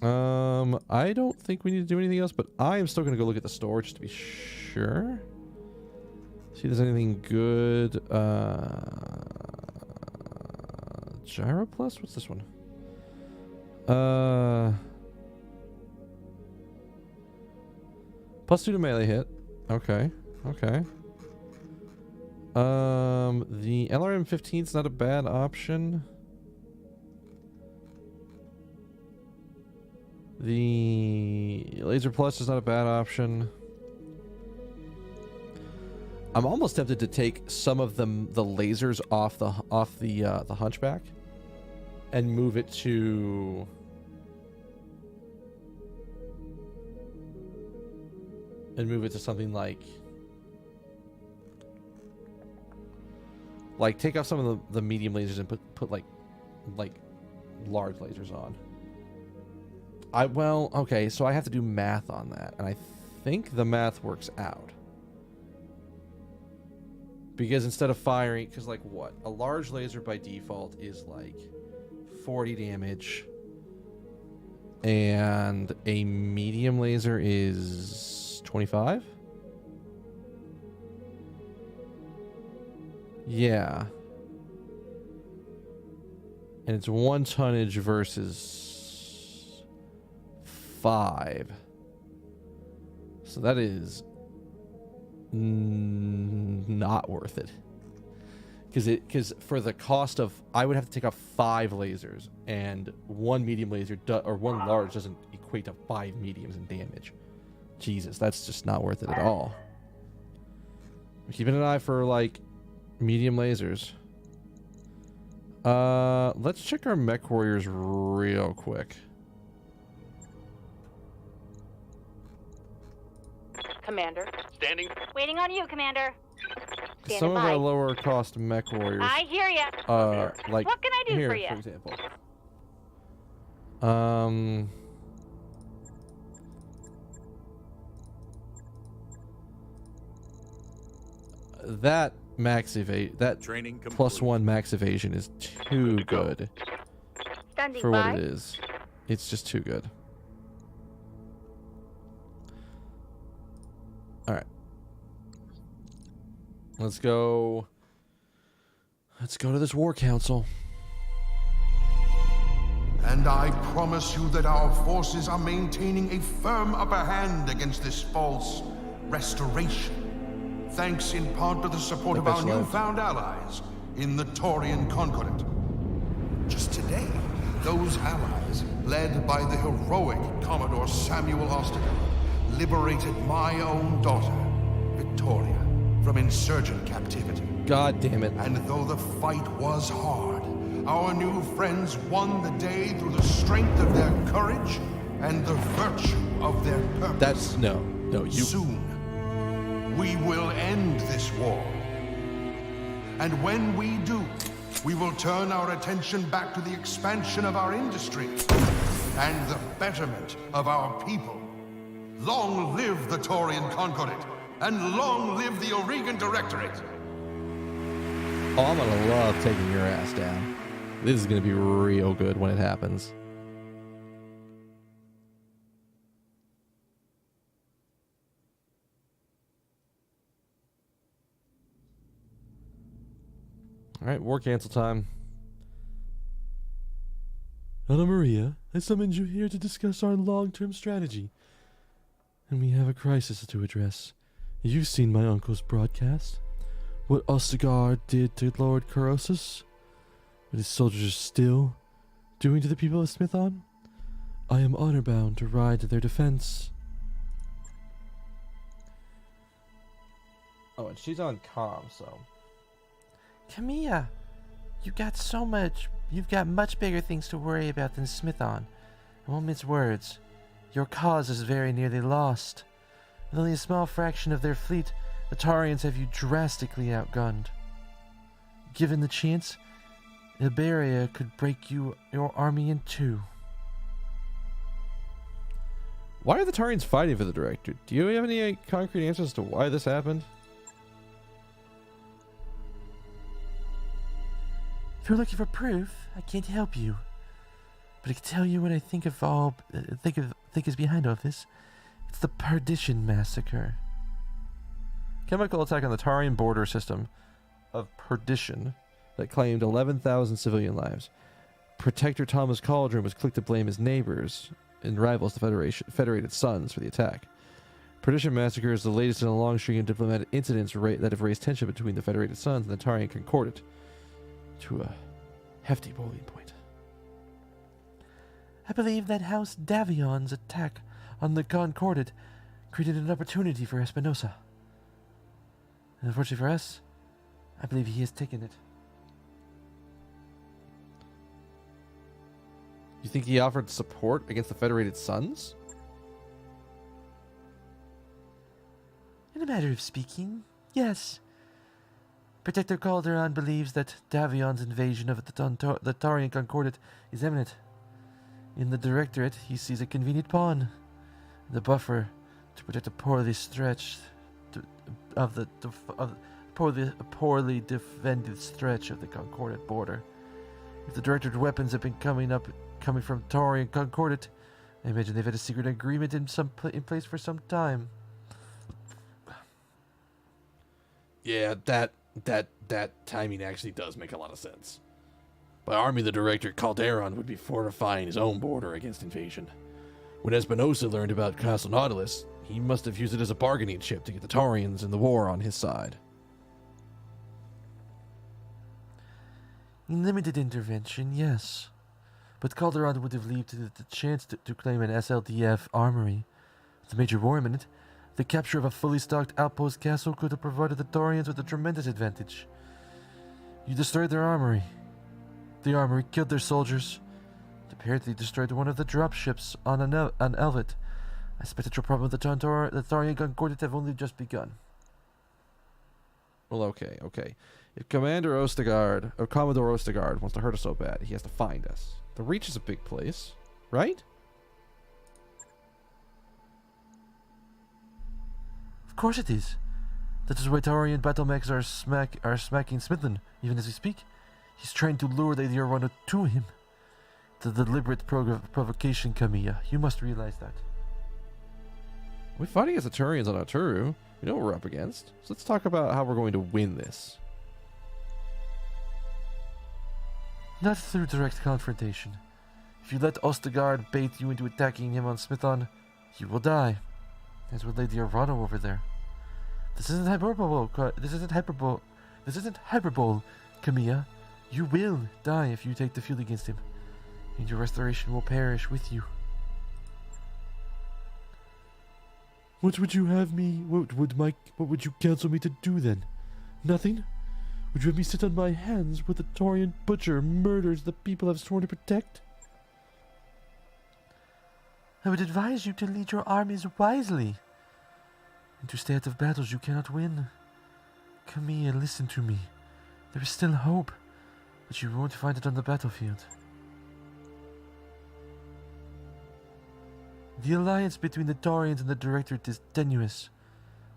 I don't think we need to do anything else, but I am still going to go look at the store just to be sure. See if there's anything good. Gyro Plus? What's this one? +2 to melee hit. Okay. Okay. The LRM-15 is not a bad option. The Laser Plus is not a bad option. I'm almost tempted to take some of the lasers off the Hunchback and move it to something like take off some of the medium lasers and put like large lasers on. Okay, so I have to do math on that, and I think the math works out. Because instead of firing, because like what? A large laser by default is like 40 damage, and a medium laser is 25? Yeah. And it's 1 tonnage versus 5. So that is not worth it. Because for the cost of, I would have to take off 5 lasers, and 1 medium laser or 1 large doesn't equate to 5 mediums in damage. Jesus, that's just not worth it at all. I'm keeping an eye for like medium lasers. Let's check our mech warriors real quick. Commander. Standing. Waiting on you, Commander. Standing Some of by. our lower cost mech warriors. I hear ya. Like What can I do here, for you? for example. That max evade, that Training +1 max evasion is too good Standing for by. what it is. It's just too good. All right. Let's go to this war council. And I promise you that our forces are maintaining a firm upper hand against this false restoration, thanks in part to the support of our newfound allies in the Taurian Concordat. Just today, those allies, led by the heroic Commodore Samuel Osterkamp, liberated my own daughter, Victoria, from insurgent captivity. God damn it. And though the fight was hard, our new friends won the day through the strength of their courage and the virtue of their purpose. That's no, you. Soon, we will end this war. And when we do, we will turn our attention back to the expansion of our industry and the betterment of our people. Long live the Taurian Concordat, and long live the Oregon Directorate. Oh, I'm gonna love taking your ass down. This is gonna be real good when it happens. Alright, war cancel time. Anna Maria, I summoned you here to discuss our long-term strategy. And we have a crisis to address. You've seen my uncle's broadcast. What Ostagar did to Lord Corrosus. What his soldiers are still doing to the people of Smithon. I am honor-bound to ride to their defense. Oh, and she's on comm, so... Camilla, you've got much bigger things to worry about than Smithon. I won't mince words. Your cause is very nearly lost. With only a small fraction of their fleet, the Taurians have you drastically outgunned. Given the chance, Iberia could break your army in 2. Why are the Taurians fighting for the Director? Do you have any concrete answers to why this happened? If you're looking for proof, I can't help you. But I can tell you what I think is behind all of this. It's the Perdition Massacre. Chemical attack on the Taurian border system of Perdition that claimed 11,000 civilian lives. Protector Thomas Cauldron was quick to blame his neighbors and rivals, the Federated Sons, for the attack. Perdition Massacre is the latest in a long string of diplomatic incidents that have raised tension between the Federated Sons and the Taurian Concordat to a hefty boiling point. I believe that House Davion's attack on the Concordat created an opportunity for Espinosa. Unfortunately for us, I believe he has taken it. You think he offered support against the Federated Suns? In a matter of speaking, yes. Protector Calderon believes that Davion's invasion of the Tarian Concordat is imminent. In the Directorate, he sees a convenient pawn, the buffer to protect a poorly stretched poorly defended stretch of the Concordat border. If the Directorate weapons have been coming from Tarian Concordat, I imagine they've had a secret agreement in place for some time. Yeah, that timing actually does make a lot of sense. By arming the Director, Calderon would be fortifying his own border against invasion. When Espinosa learned about Castle Nautilus, he must have used it as a bargaining chip to get the Taurians in the war on his side. In limited intervention, yes. But Calderon would have leaped the chance to claim an SLDF armory. With a major war imminent, the capture of a fully stocked outpost castle could have provided the Taurians with a tremendous advantage. You destroyed their armory. The armory killed their soldiers. It apparently destroyed one of the dropships on Elvet. I suspect that your problem with the Tarian Concordat have only just begun. Well, okay. If Commodore Ostegard wants to hurt us so bad, he has to find us. The Reach is a big place, right? Of course it is. That is why Taurian battle mechs are smacking Smithon, even as we speak. He's trying to lure the Diorano to him. The deliberate provocation, Kamiya. You must realize that. We're fighting as the Turians on Arturu. We know what we're up against. So let's talk about how we're going to win this. Not through direct confrontation. If you let Ostegard bait you into attacking him on Smithon, you will die. As would Lady Arano over there. This isn't hyperbole. This isn't hyperbole, Kamiya. You will die if you take the field against him, and your restoration will perish with you. What would you have me? What would you counsel me to do then? Nothing? Would you have me sit on my hands where the Taurian butcher murders the people I've sworn to protect? I would advise you to lead your armies wisely, and to stay out of battles you cannot win. Kamiya, listen to me. There is still hope, but you won't find it on the battlefield. The alliance between the Taurians and the Directorate is tenuous,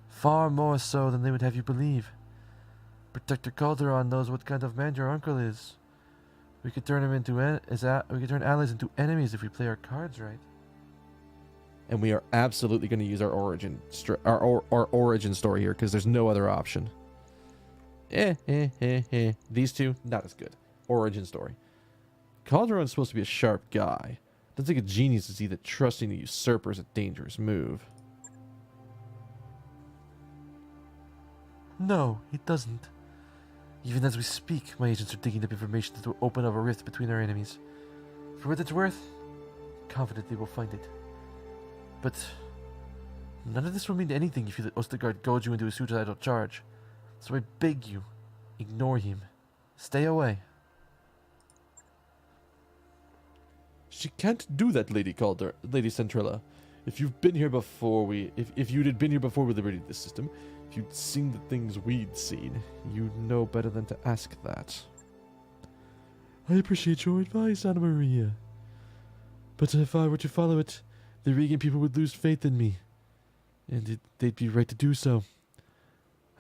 far more so than they would have you believe. Protector Calderon knows what kind of man your uncle is. We could turn allies into enemies if we play our cards right. And we are absolutely going to use our origin story here because there's no other option. These two, not as good. Origin story. Calderon's supposed to be a sharp guy. Doesn't take a genius to see that trusting a usurper is a dangerous move. No, it doesn't. Even as we speak, my agents are digging up information that will open up a rift between our enemies. For what it's worth, I'm confident they will find it. But none of this will mean anything if you let Ostegard goad you into a suicidal charge. So I beg you, ignore him. Stay away. She can't do that, Lady Centrella. If you've been here before if you'd had been here before we liberated this system, if you'd seen the things we'd seen, you'd know better than to ask that. I appreciate your advice, Anna Maria. But if I were to follow it, the Regan people would lose faith in me. And they'd be right to do so.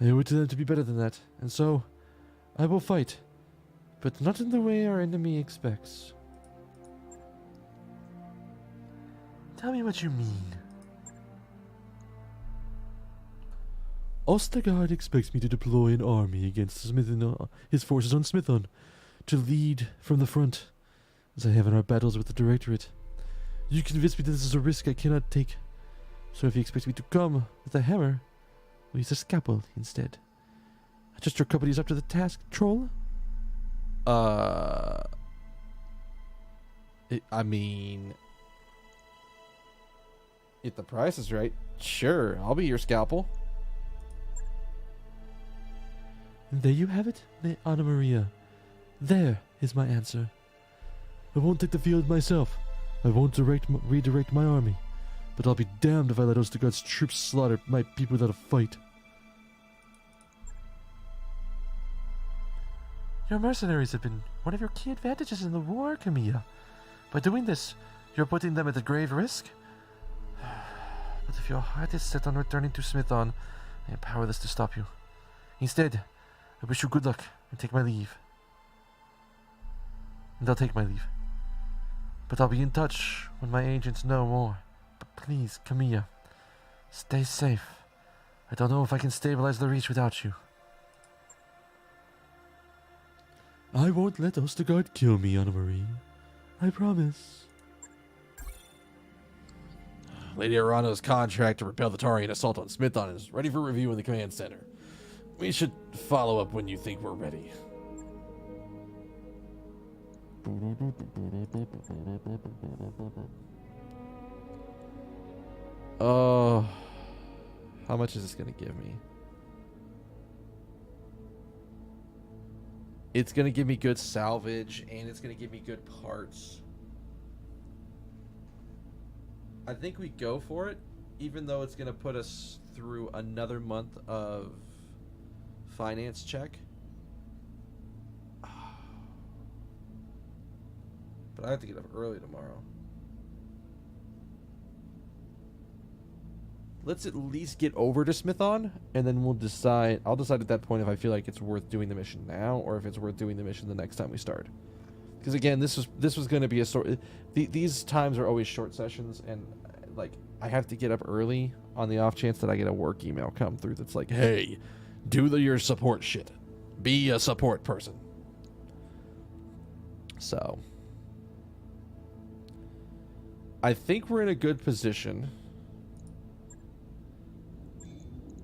I owe it to them to be better than that, and so I will fight. But not in the way our enemy expects. Tell me what you mean. Ostegard expects me to deploy an army against his forces on Smithon, to lead from the front, as I have in our battles with the Directorate. You convinced me that this is a risk I cannot take. So if he expects me to come with a hammer, we'll use a scalpel instead. Adjust your companies up to the task, troll? I mean, if the price is right, sure, I'll be your scalpel. And there you have it, Anna Maria. There is my answer. I won't take the field myself. I won't redirect my army. But I'll be damned if I let Ostergaard's troops slaughter my people without a fight. Your mercenaries have been one of your key advantages in the war, Camilla. By doing this, you're putting them at a grave risk. But if your heart is set on returning to Smithon, I am powerless to stop you. Instead, I wish you good luck and take my leave. And I'll take my leave. But I'll be in touch when my agents know more. But please, Camilla, stay safe. I don't know if I can stabilize the Reach without you. I won't let Ostergaard kill me, Anna Marie. I promise. Lady Arano's contract to repel the Tarian assault on Smithon is ready for review in the command center. We should follow up when you think we're ready. Oh, how much is this going to give me? It's going to give me good salvage, and it's going to give me good parts. I think we go for it, even though it's going to put us through another month of finance check. But I have to get up early tomorrow. Let's at least get over to Smithon, and then we'll decide. I'll decide at that point if I feel like it's worth doing the mission now, or if it's worth doing the mission the next time we start. Because again, this was going to be a sort. These times are always short sessions, and like I have to get up early on the off chance that I get a work email come through that's like, Hey, do your support shit. Be a support person. So I think we're in a good position.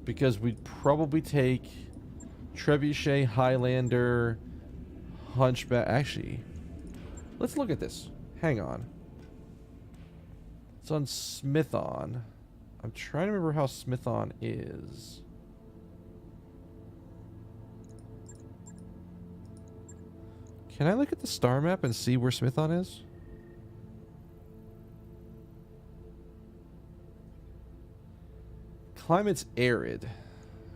Because we'd probably take Trebuchet, Highlander, Hunchback. Actually, let's look at this. Hang on. It's on Smithon. I'm trying to remember how Smithon is. Can I look at the star map and see where Smithon is? Climate's arid.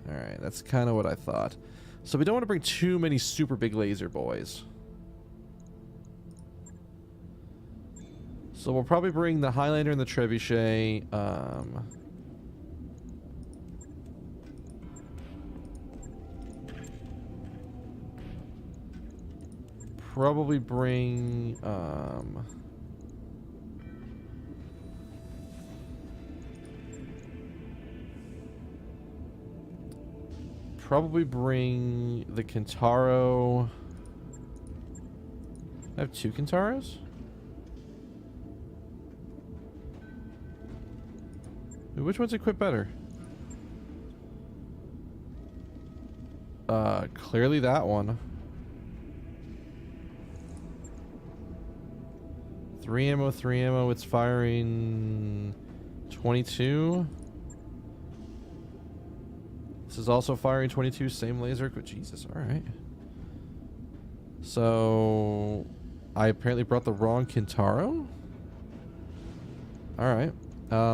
Alright, that's kind of what I thought. So we don't want to bring too many super big laser boys. So we'll probably bring the Highlander and the Trebuchet. Probably bring... probably bring the Kintaro. I have 2 Kintaros? Which one's equipped better? Clearly that one. 3 ammo, 3 ammo. It's firing 22. This is also firing 22, same laser. Jesus, alright. So, I apparently brought the wrong Kintaro? Alright. I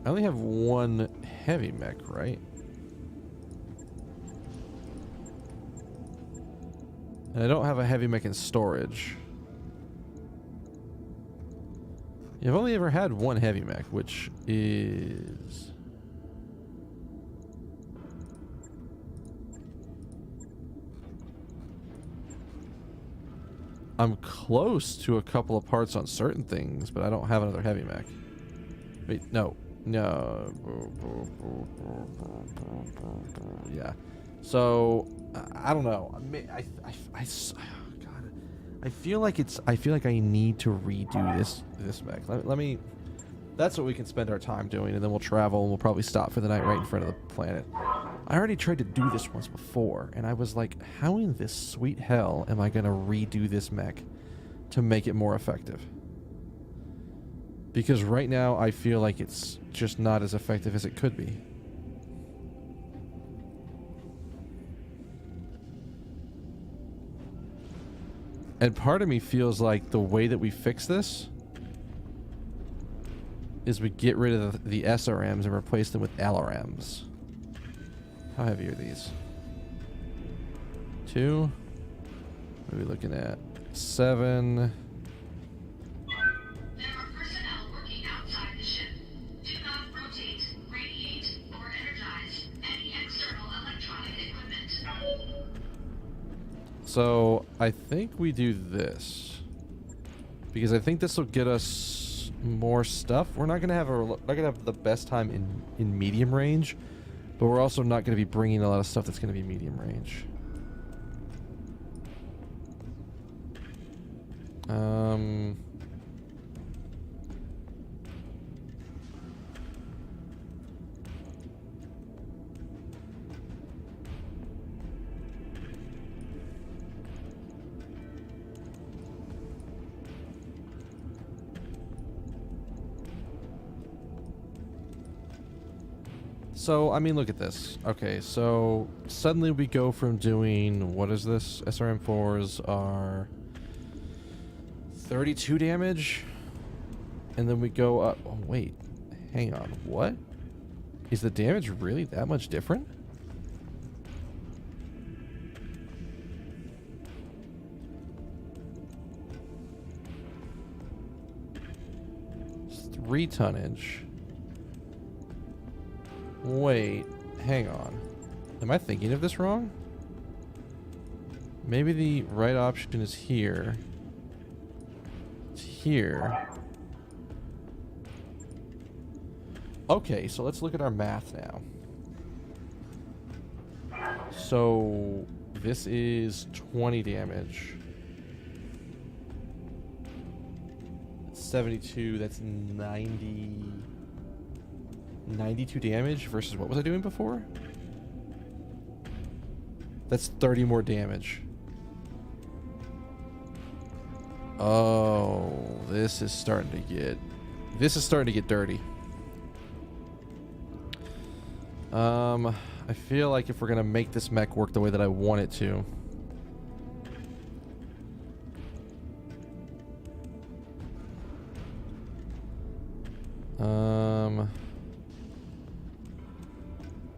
only have 1 heavy mech, right? And I don't have a heavy mech in storage. I've only ever had 1 heavy mech, which is... I'm close to a couple of parts on certain things, but I don't have another heavy mech. Wait, no. No. Yeah. So, I don't know. God, I feel like I need to redo this mech. Let me. That's what we can spend our time doing, and then we'll travel and we'll probably stop for the night right in front of the planet. I already tried to do this once before, and I was like, how in this sweet hell am I gonna redo this mech to make it more effective? Because right now I feel like it's just not as effective as it could be. And part of me feels like the way that we fix this is we get rid of the SRMs and replace them with LRMs. How heavy are these? 2. What are we looking at? 7. There are personnel working outside the ship. Do not rotate, radiate, or energize any external electronic equipment. So I think we do this because I think this will get us more stuff. We're not gonna have the best time in medium range, but we're also not gonna be bringing a lot of stuff that's gonna be medium range. So, I mean, look at this. Okay, so suddenly we go from doing, what is this? SRM4s are 32 damage. And then we go up. Oh, wait. Hang on. What? Is the damage really that much different? It's 3 tonnage. Wait, hang on. Am I thinking of this wrong? Maybe the right option is here. It's here. Okay, so let's look at our math now. So this is 20 damage. 72, that's 92 damage versus what was I doing before? That's 30 more damage. Oh, this is starting to get dirty. I feel like if we're gonna make this mech work the way that I want it to,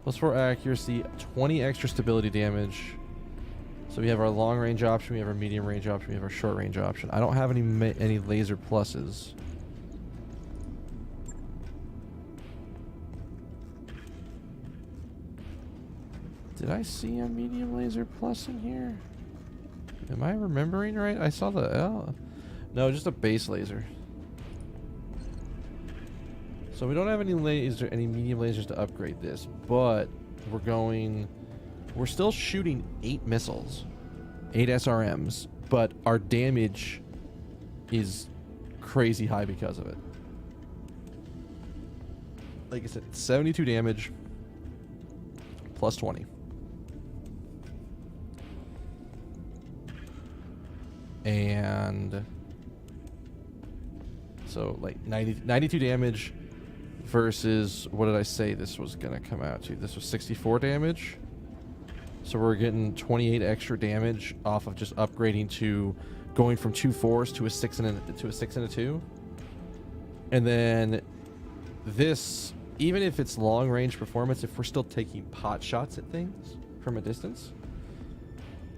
plus 4 accuracy, 20 extra stability damage. So we have our long range option, we have our medium range option, we have our short range option. I don't have any laser pluses. Did I see a medium laser plus in here? Am I remembering right? I saw the L. No, just a base laser. So we don't have any medium lasers to upgrade this, but we're still shooting 8 missiles, 8 SRMs, but our damage is crazy high because of it. Like I said, 72 damage plus 20. And so like 92 damage versus, what did I say this was going to come out to? This was 64 damage. So we're getting 28 extra damage off of just upgrading to going from 2 4s to a 6 and a 2. And then this, even if it's long range performance, if we're still taking pot shots at things from a distance,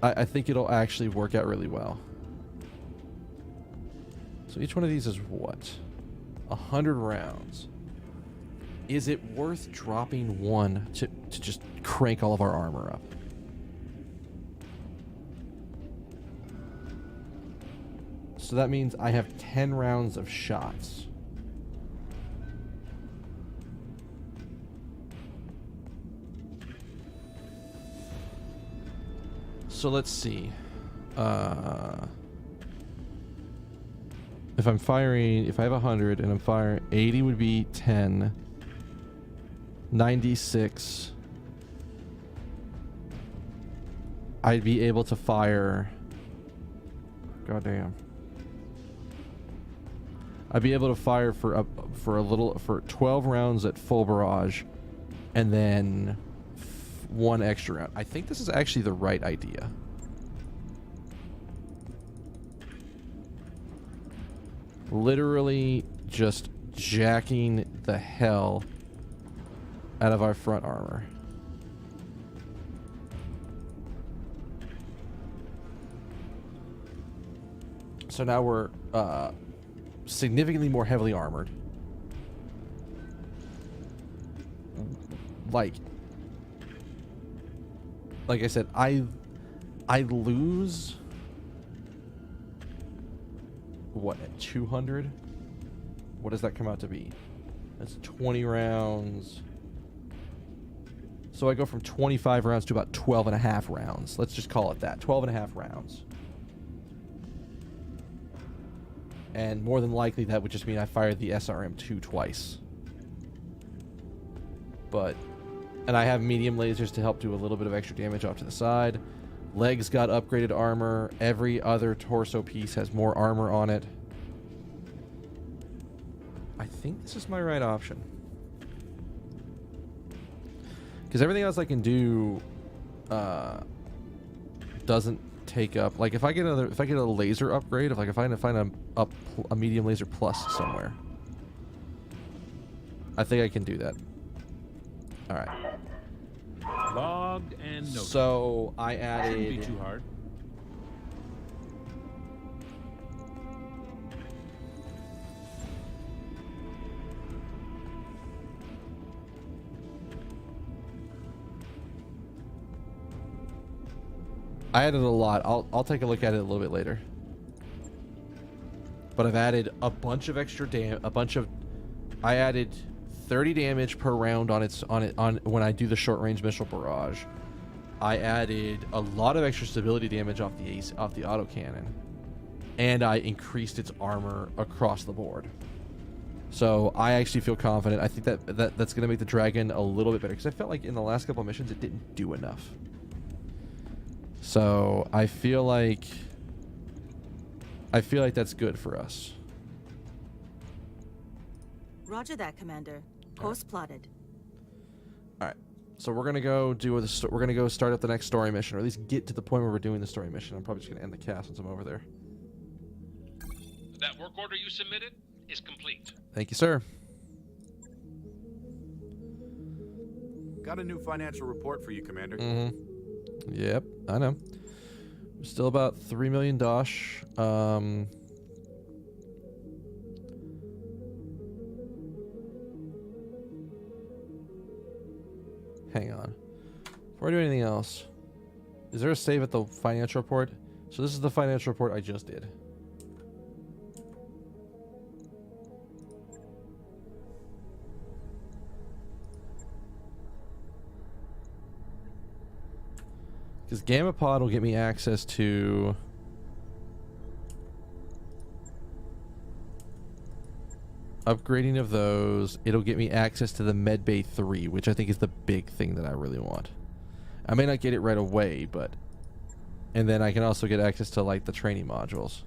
I think it'll actually work out really well. So each one of these is what? 100 rounds. Is it worth dropping one to just crank all of our armor up? So that means I have 10 rounds of shots. So let's see. If I have 100 and I'm firing, 80 would be 10. 96. I'd be able to fire. Goddamn. I'd be able to fire for 12 rounds at full barrage, and then 1 extra round. I think this is actually the right idea. literally just jacking the hell out of our front armor. So now we're significantly more heavily armored. Like I said, I lose what, at 200? What does that come out to be? That's 20 rounds. So I go from 25 rounds to about 12 and a half rounds. Let's just call it that. 12 and a half rounds. And more than likely that would just mean I fired the SRM-2 twice. But, and I have medium lasers to help do a little bit of extra damage off to the side. Legs got upgraded armor. Every other torso piece has more armor on it. I think this is my right option. Because everything else I can do doesn't take up. Like if I get a laser upgrade, if I can find a medium laser plus somewhere, I think I can do that. All right. Logged and noted. So I added. Shouldn't be too hard. I added a lot. I'll take a look at it a little bit later. But I've added a bunch of extra I added 30 damage per round on when I do the short range missile barrage. I added a lot of extra stability damage off the autocannon, and I increased its armor across the board. So I actually feel confident. I think that's going to make the Dragon a little bit better, because I felt like in the last couple of missions it didn't do enough. So I feel like that's good for us. Roger that, Commander. Course plotted. All right. So we're gonna go we're gonna go start up the next story mission, or at least get to the point where we're doing the story mission. I'm probably just gonna end the cast once I'm over there. That work order you submitted is complete. Thank you, sir. Got a new financial report for you, Commander. Mm-hmm. Yep, I know. Still about 3 million dosh. Hang on. Before I do anything else, is there a save at the financial report? So this is the financial report I just did. Because Gamma Pod will get me access to upgrading of those. It'll get me access to the Medbay 3, which I think is the big thing that I really want. I may not get it right away, but... And then I can also get access to, like, the training modules.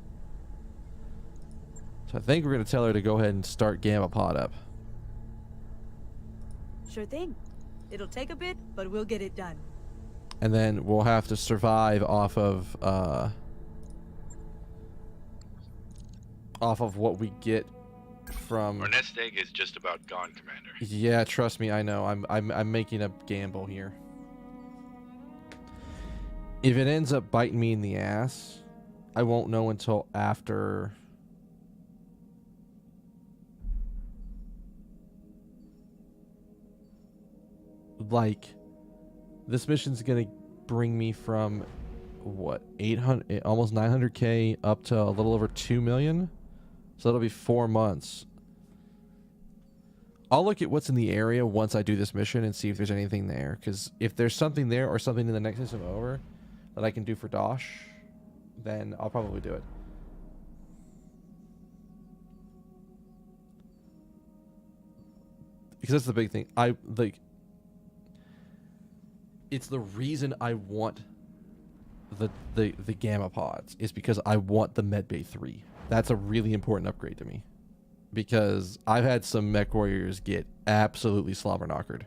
So I think we're going to tell her to go ahead and start Gamma Pod up. Sure thing. It'll take a bit, but we'll get it done. And then we'll have to survive off of what we get from... Our nest egg is just about gone, Commander. Yeah, trust me, I know. I'm making a gamble here. If it ends up biting me in the ass, I won't know until after... Like... This mission's gonna bring me from what, 800, almost 900k up to a little over 2 million. So that'll be 4 months. I'll look at what's in the area once I do this mission and see if there's anything there. Because if there's something there or something in the next system over that I can do for Dosh, then I'll probably do it. Because that's the big thing. It's the reason I want the Gamma Pods, is because I want the Medbay 3. That's a really important upgrade to me, because I've had some mech warriors get absolutely slobber knockered,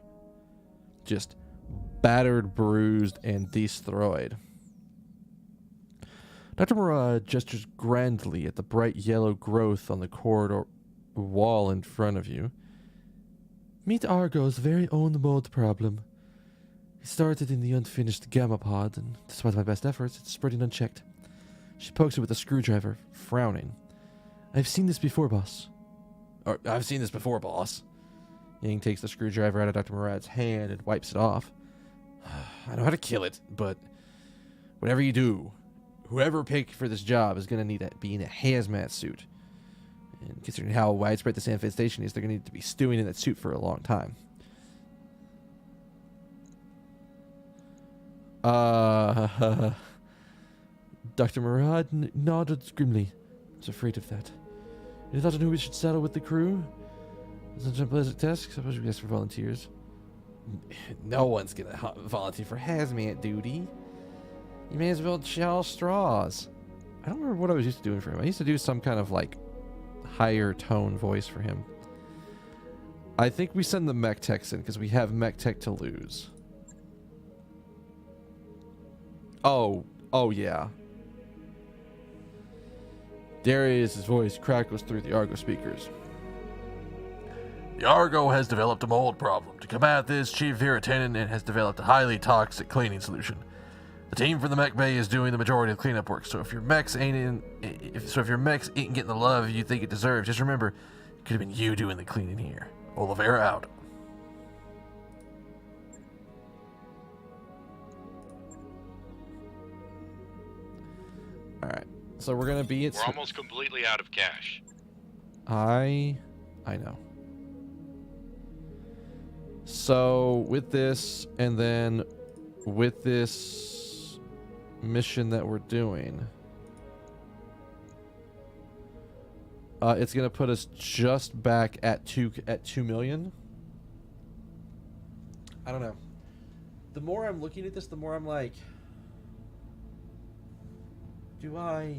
just battered, bruised, and destroyed. Dr. Murad gestures grandly at the bright yellow growth on the corridor wall in front of you. Meet Argo's very own mold problem. It started in the unfinished gamma pod, and despite my best efforts, it's spreading unchecked. She pokes it with a screwdriver, frowning. I've seen this before, boss. Or, I've seen this before, boss. Yang takes the screwdriver out of Dr. Murad's hand and wipes it off. I know how to kill it, but whatever you do, whoever picked for this job is going to need to be in a hazmat suit. And considering how widespread this infestation is, they're going to need to be stewing in that suit for a long time. Dr. Murad nodded grimly. I was afraid of that. You thought I knew we should settle with the crew? Such a pleasant task. Suppose we ask for volunteers. No one's going to volunteer for hazmat duty. You may as well shell straws. I don't remember what I was used to doing for him. I used to do some kind of like higher tone voice for him. I think we send the mech techs in because we have mech tech to lose. Oh yeah. Darius's voice crackles through the Argo speakers. The Argo has developed a mold problem. To combat this, Chief Viratanen has developed a highly toxic cleaning solution. The team from the mech bay is doing the majority of the cleanup work. So if your mechs ain't getting the love you think it deserves, just remember, it could have been you doing the cleaning here. Oliveira out. All right, so we're gonna be at. We're almost completely out of cash. I know. So with this, and then with this mission that we're doing, it's gonna put us just back at 2 million. I don't know. The more I'm looking at this, the more I'm like, do I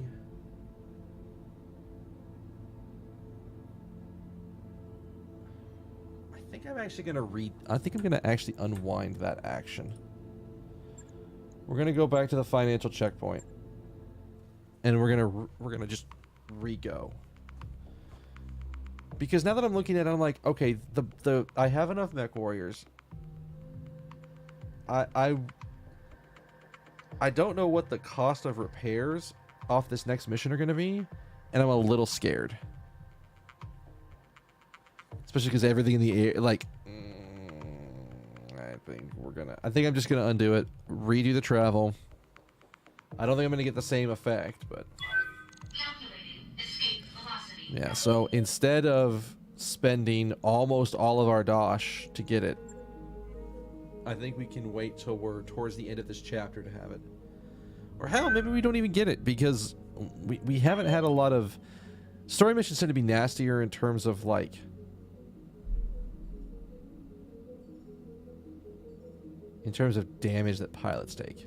think I'm actually gonna I think I'm gonna actually unwind that action. We're gonna go back to the financial checkpoint, and we're gonna just re-go. Because now that I'm looking at it, I'm like, okay, I have enough mech warriors. I don't know what the cost of repairs off this next mission are gonna be, and I'm a little scared. Especially because everything in the air, like, I think I'm just gonna undo it, redo the travel. I don't think I'm gonna get the same effect, but Calculating escape velocity. yeah. So instead of spending almost all of our dosh to get it, I think we can wait till we're towards the end of this chapter to have it. Or hell, maybe we don't even get it because we haven't had a lot of story missions tend to be nastier in terms of like damage that pilots take.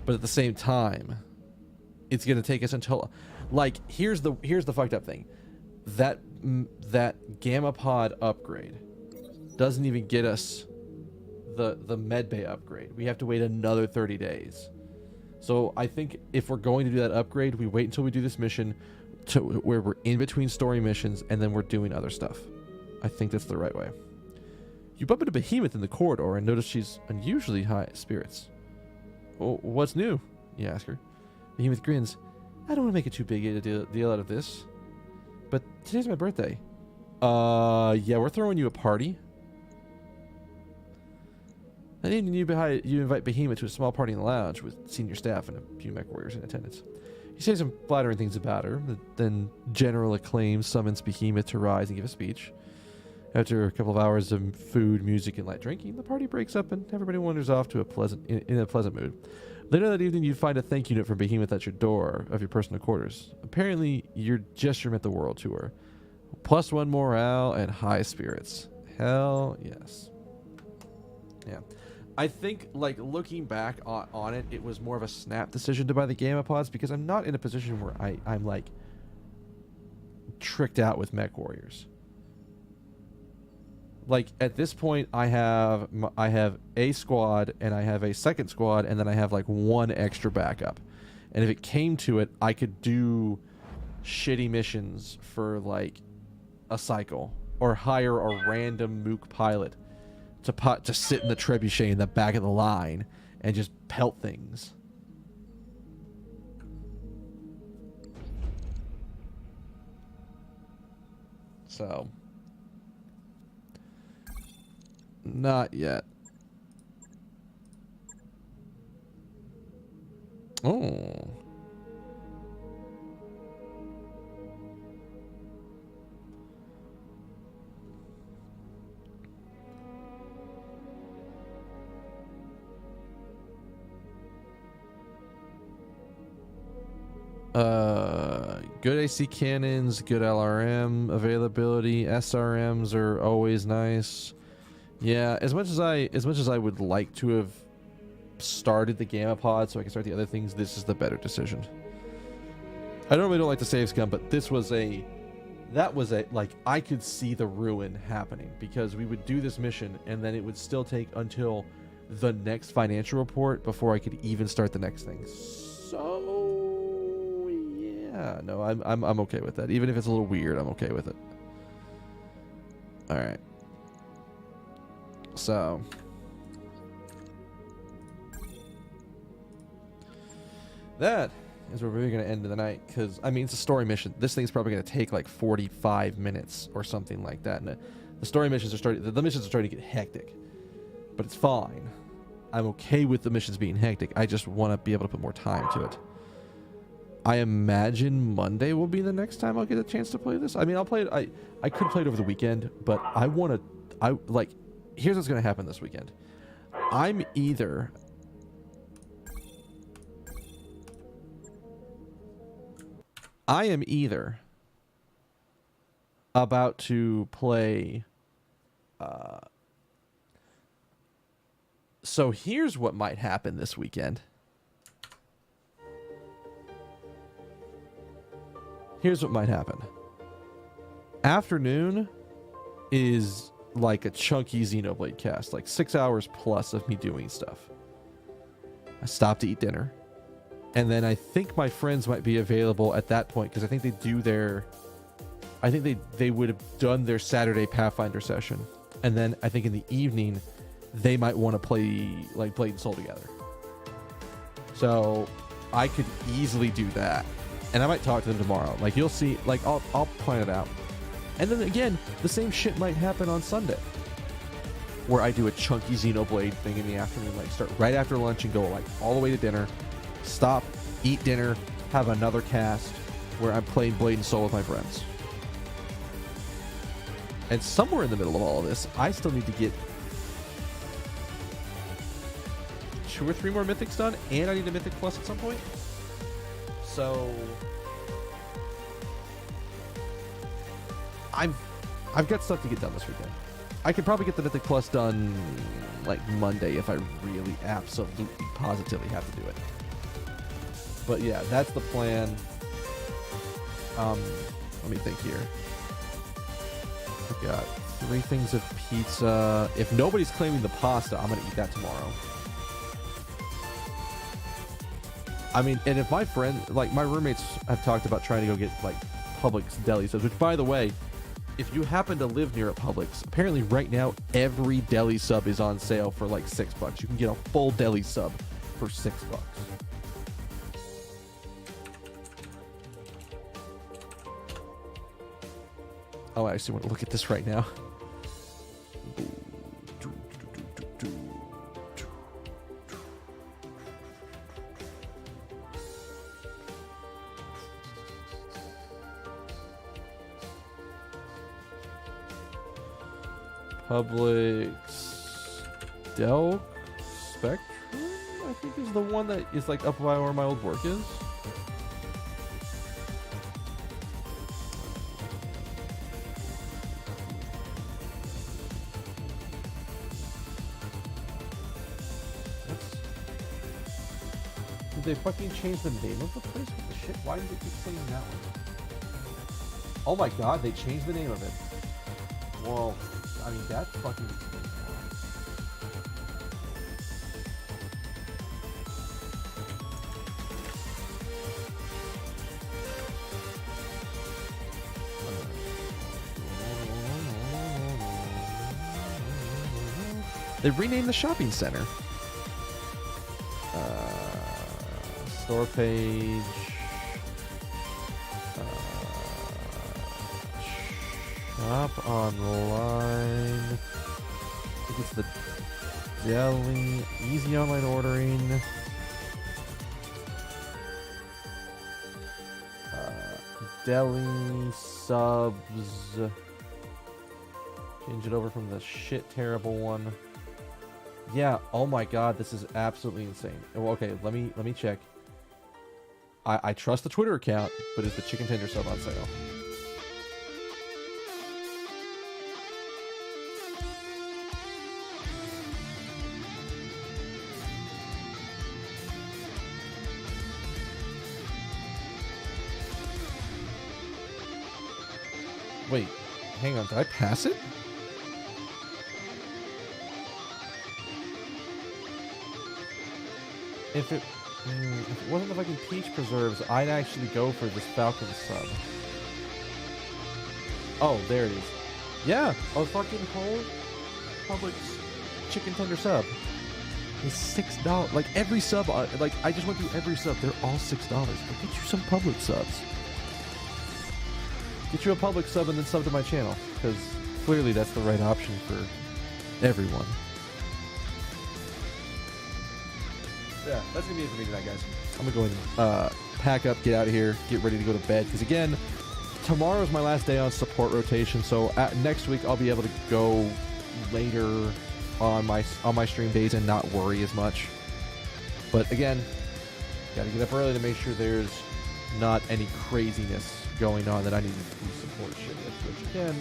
But at the same time, it's going to take us until like here's the fucked up thing. That gamma pod upgrade doesn't even get us the medbay upgrade. We have to wait another 30 days. So I think if we're going to do that upgrade, we wait until we do this mission to where we're in between story missions and then we're doing other stuff. I think that's the right way. You bump into Behemoth in the corridor and notice she's unusually high spirits. Oh, what's new? You ask her. Behemoth grins. I don't want to make it too big a deal out of this, but today's my birthday. Yeah, we're throwing you a party. That evening, you invite Behemoth to a small party in the lounge with senior staff and a few mech warriors in attendance. You say some flattering things about her, then general acclaim summons Behemoth to rise and give a speech. After a couple of hours of food, music, and light drinking, the party breaks up and everybody wanders off to in a pleasant mood. Later that evening, you find a thank you note from Behemoth at your door of your personal quarters. Apparently, your gesture meant the world to her. +1 morale and high spirits. Hell yes. Yeah. I think, like, looking back on it, it was more of a snap decision to buy the Gamma Pods because I'm not in a position where I'm like, tricked out with mech warriors. like at this point I have a squad and I have a second squad and then I have like one extra backup. And if it came to it, I could do shitty missions for like a cycle or hire a random mook pilot to sit in the trebuchet in the back of the line and just pelt things. So, not yet. Oh. Good AC cannons, good LRM availability. SRMs are always nice. Yeah, as much as I would like to have started the Gamma Pod so I can start the other things, this is the better decision. I normally don't like the save scum, but that was a like, I could see the ruin happening because we would do this mission and then it would still take until the next financial report before I could even start the next thing. So yeah, no, I'm okay with that. Even if it's a little weird, I'm okay with it. All right. So that is where we're going to end the night, because I mean, it's a story mission. This thing's probably going to take like 45 minutes or something like that. And the story missions are the missions are starting to get hectic, but it's fine. I'm okay with the missions being hectic. I just want to be able to put more time to it. I imagine Monday will be the next time I'll get a chance to play this. I mean, I'll play it. I could play it over the weekend, but here's what's going to happen this weekend. I'm either about to play. So here's what might happen this weekend. Here's what might happen. Afternoon is like a chunky Xenoblade cast, like 6 hours plus of me doing stuff. I stop to eat dinner. And then I think my friends might be available at that point because I think they would have done their Saturday Pathfinder session. And then I think in the evening they might want to play like Blade and Soul together. So I could easily do that. And I might talk to them tomorrow. Like, you'll see, like, I'll plan it out. And then again, the same shit might happen on Sunday, where I do a chunky Xenoblade thing in the afternoon, like start right after lunch and go like all the way to dinner, stop, eat dinner, have another cast where I'm playing Blade and Soul with my friends. And somewhere in the middle of all of this, I still need to get 2 or 3 more Mythics done, and I need a Mythic Plus at some point. So I've got stuff to get done this weekend. I could probably get the Mythic Plus done like Monday if I really absolutely positively have to do it. But yeah, that's the plan. Let me think here. I've got 3 things of pizza. If nobody's claiming the pasta, I'm gonna eat that tomorrow. I mean, and if my friend, like my roommates have talked about trying to go get like Publix deli subs, which by the way, if you happen to live near a Publix, apparently right now every deli sub is on sale for like $6. You can get a full deli sub for $6. Oh, I actually want to look at this right now. Publix Del Spectrum, I think, is the one that is like up by where my old work is. Did they fucking change the name of the place? What the shit? Why did they keep saying that one? Oh my god, they changed the name of it. Well, I mean, that's fucking... They renamed the shopping center. Store page. Shop online. I think it's the deli. Easy online ordering. Deli subs. Change it over from the shit terrible one. Yeah, oh my god, this is absolutely insane. Well, okay, let me check. I trust the Twitter account, but is the chicken tender sub on sale? Wait, hang on, did I pass it? If it wasn't the fucking peach preserves, I'd actually go for this Falcon sub. Oh, there it is. Yeah, a fucking whole Publix chicken tender sub is $6. Like every sub, like I just went through every sub. They're all $6. But get you some Publix subs. Get you a Publix sub and then sub to my channel, because clearly that's the right option for everyone. Yeah, that's gonna be it for me tonight, guys. I'm gonna go and pack up, get out of here, get ready to go to bed. Because again, tomorrow is my last day on support rotation, so next week I'll be able to go later on my stream days and not worry as much. But again, gotta get up early to make sure there's not any craziness going on that I need to do support shit with. Which again,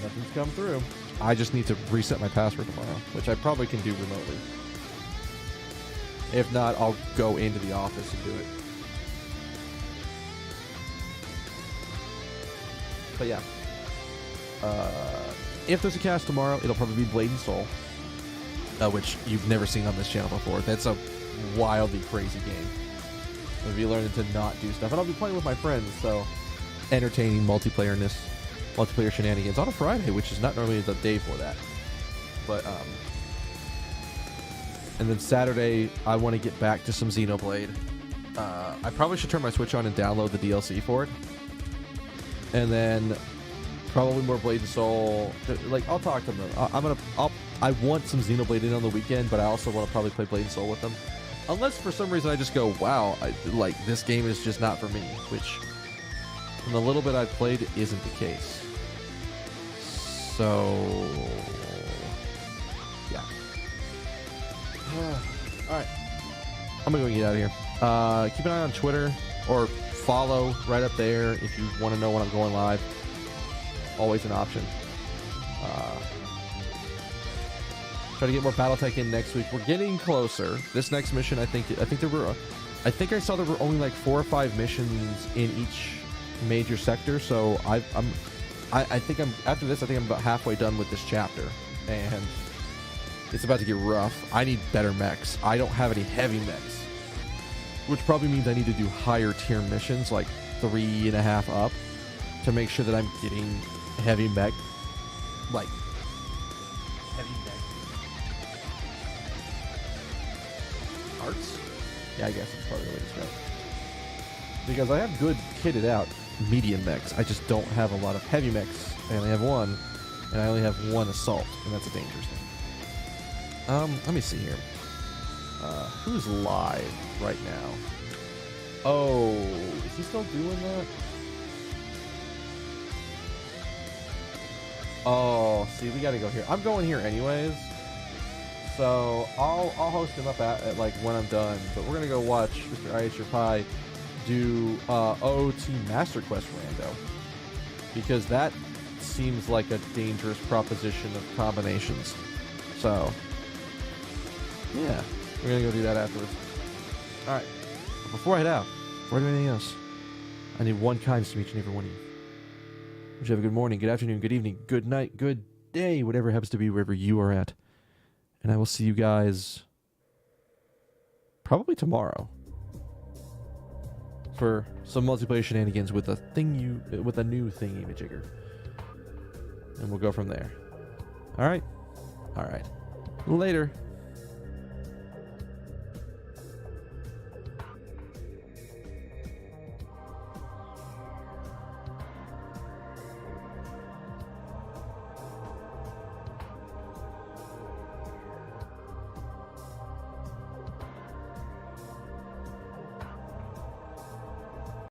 nothing's come through. I just need to reset my password tomorrow, which I probably can do remotely. If not, I'll go into the office and do it. But yeah. If there's a cast tomorrow, it'll probably be Blade and Soul. Which you've never seen on this channel before. That's a wildly crazy game. I'll be learning to not do stuff. And I'll be playing with my friends, so entertaining multiplayer shenanigans on a Friday, which is not normally the day for that. But, and then Saturday, I want to get back to some Xenoblade. I probably should turn my Switch on and download the DLC for it. And then probably more Blade and Soul. Like, I'll talk to them. I want some Xenoblade in on the weekend, but I also want to probably play Blade and Soul with them. Unless for some reason I just go, wow, this game is just not for me. Which, from the little bit I've played, isn't the case. So, yeah. Alright. I'm gonna go get out of here. Keep an eye on Twitter, or follow right up there if you want to know when I'm going live. Always an option. Try to get more BattleTech in next week. We're getting closer. This next mission, I think I saw there were only like 4 or 5 missions in each major sector. So I think I'm after this. I think I'm about halfway done with this chapter, and it's about to get rough. I need better mechs. I don't have any heavy mechs, which probably means I need to do higher tier missions, like 3.5 up, to make sure that I'm getting heavy mech, like heavy mech parts. Yeah, I guess it's probably the way to go. Because I have good kitted out medium mechs. I just don't have a lot of heavy mechs. I only have one, and I only have one assault, and that's a dangerous thing. Let me see here. Who's live right now? Oh, is he still doing that? Oh, see, we gotta go here. I'm going here anyways, so I'll host him up at like when I'm done. But we're gonna go watch Mr. IH Pie do OT Master Quest rando, because that seems like a dangerous proposition of combinations. So yeah, we're gonna go do that afterwards. All right. But before I head out, before I do anything else, I need one kindness from each and every one of you. Wish you have a good morning, good afternoon, good evening, good night, good day, whatever it happens to be wherever you are at. And I will see you guys probably tomorrow for some multiplayer shenanigans with a new thingy-majigger. And we'll go from there. All right. Later.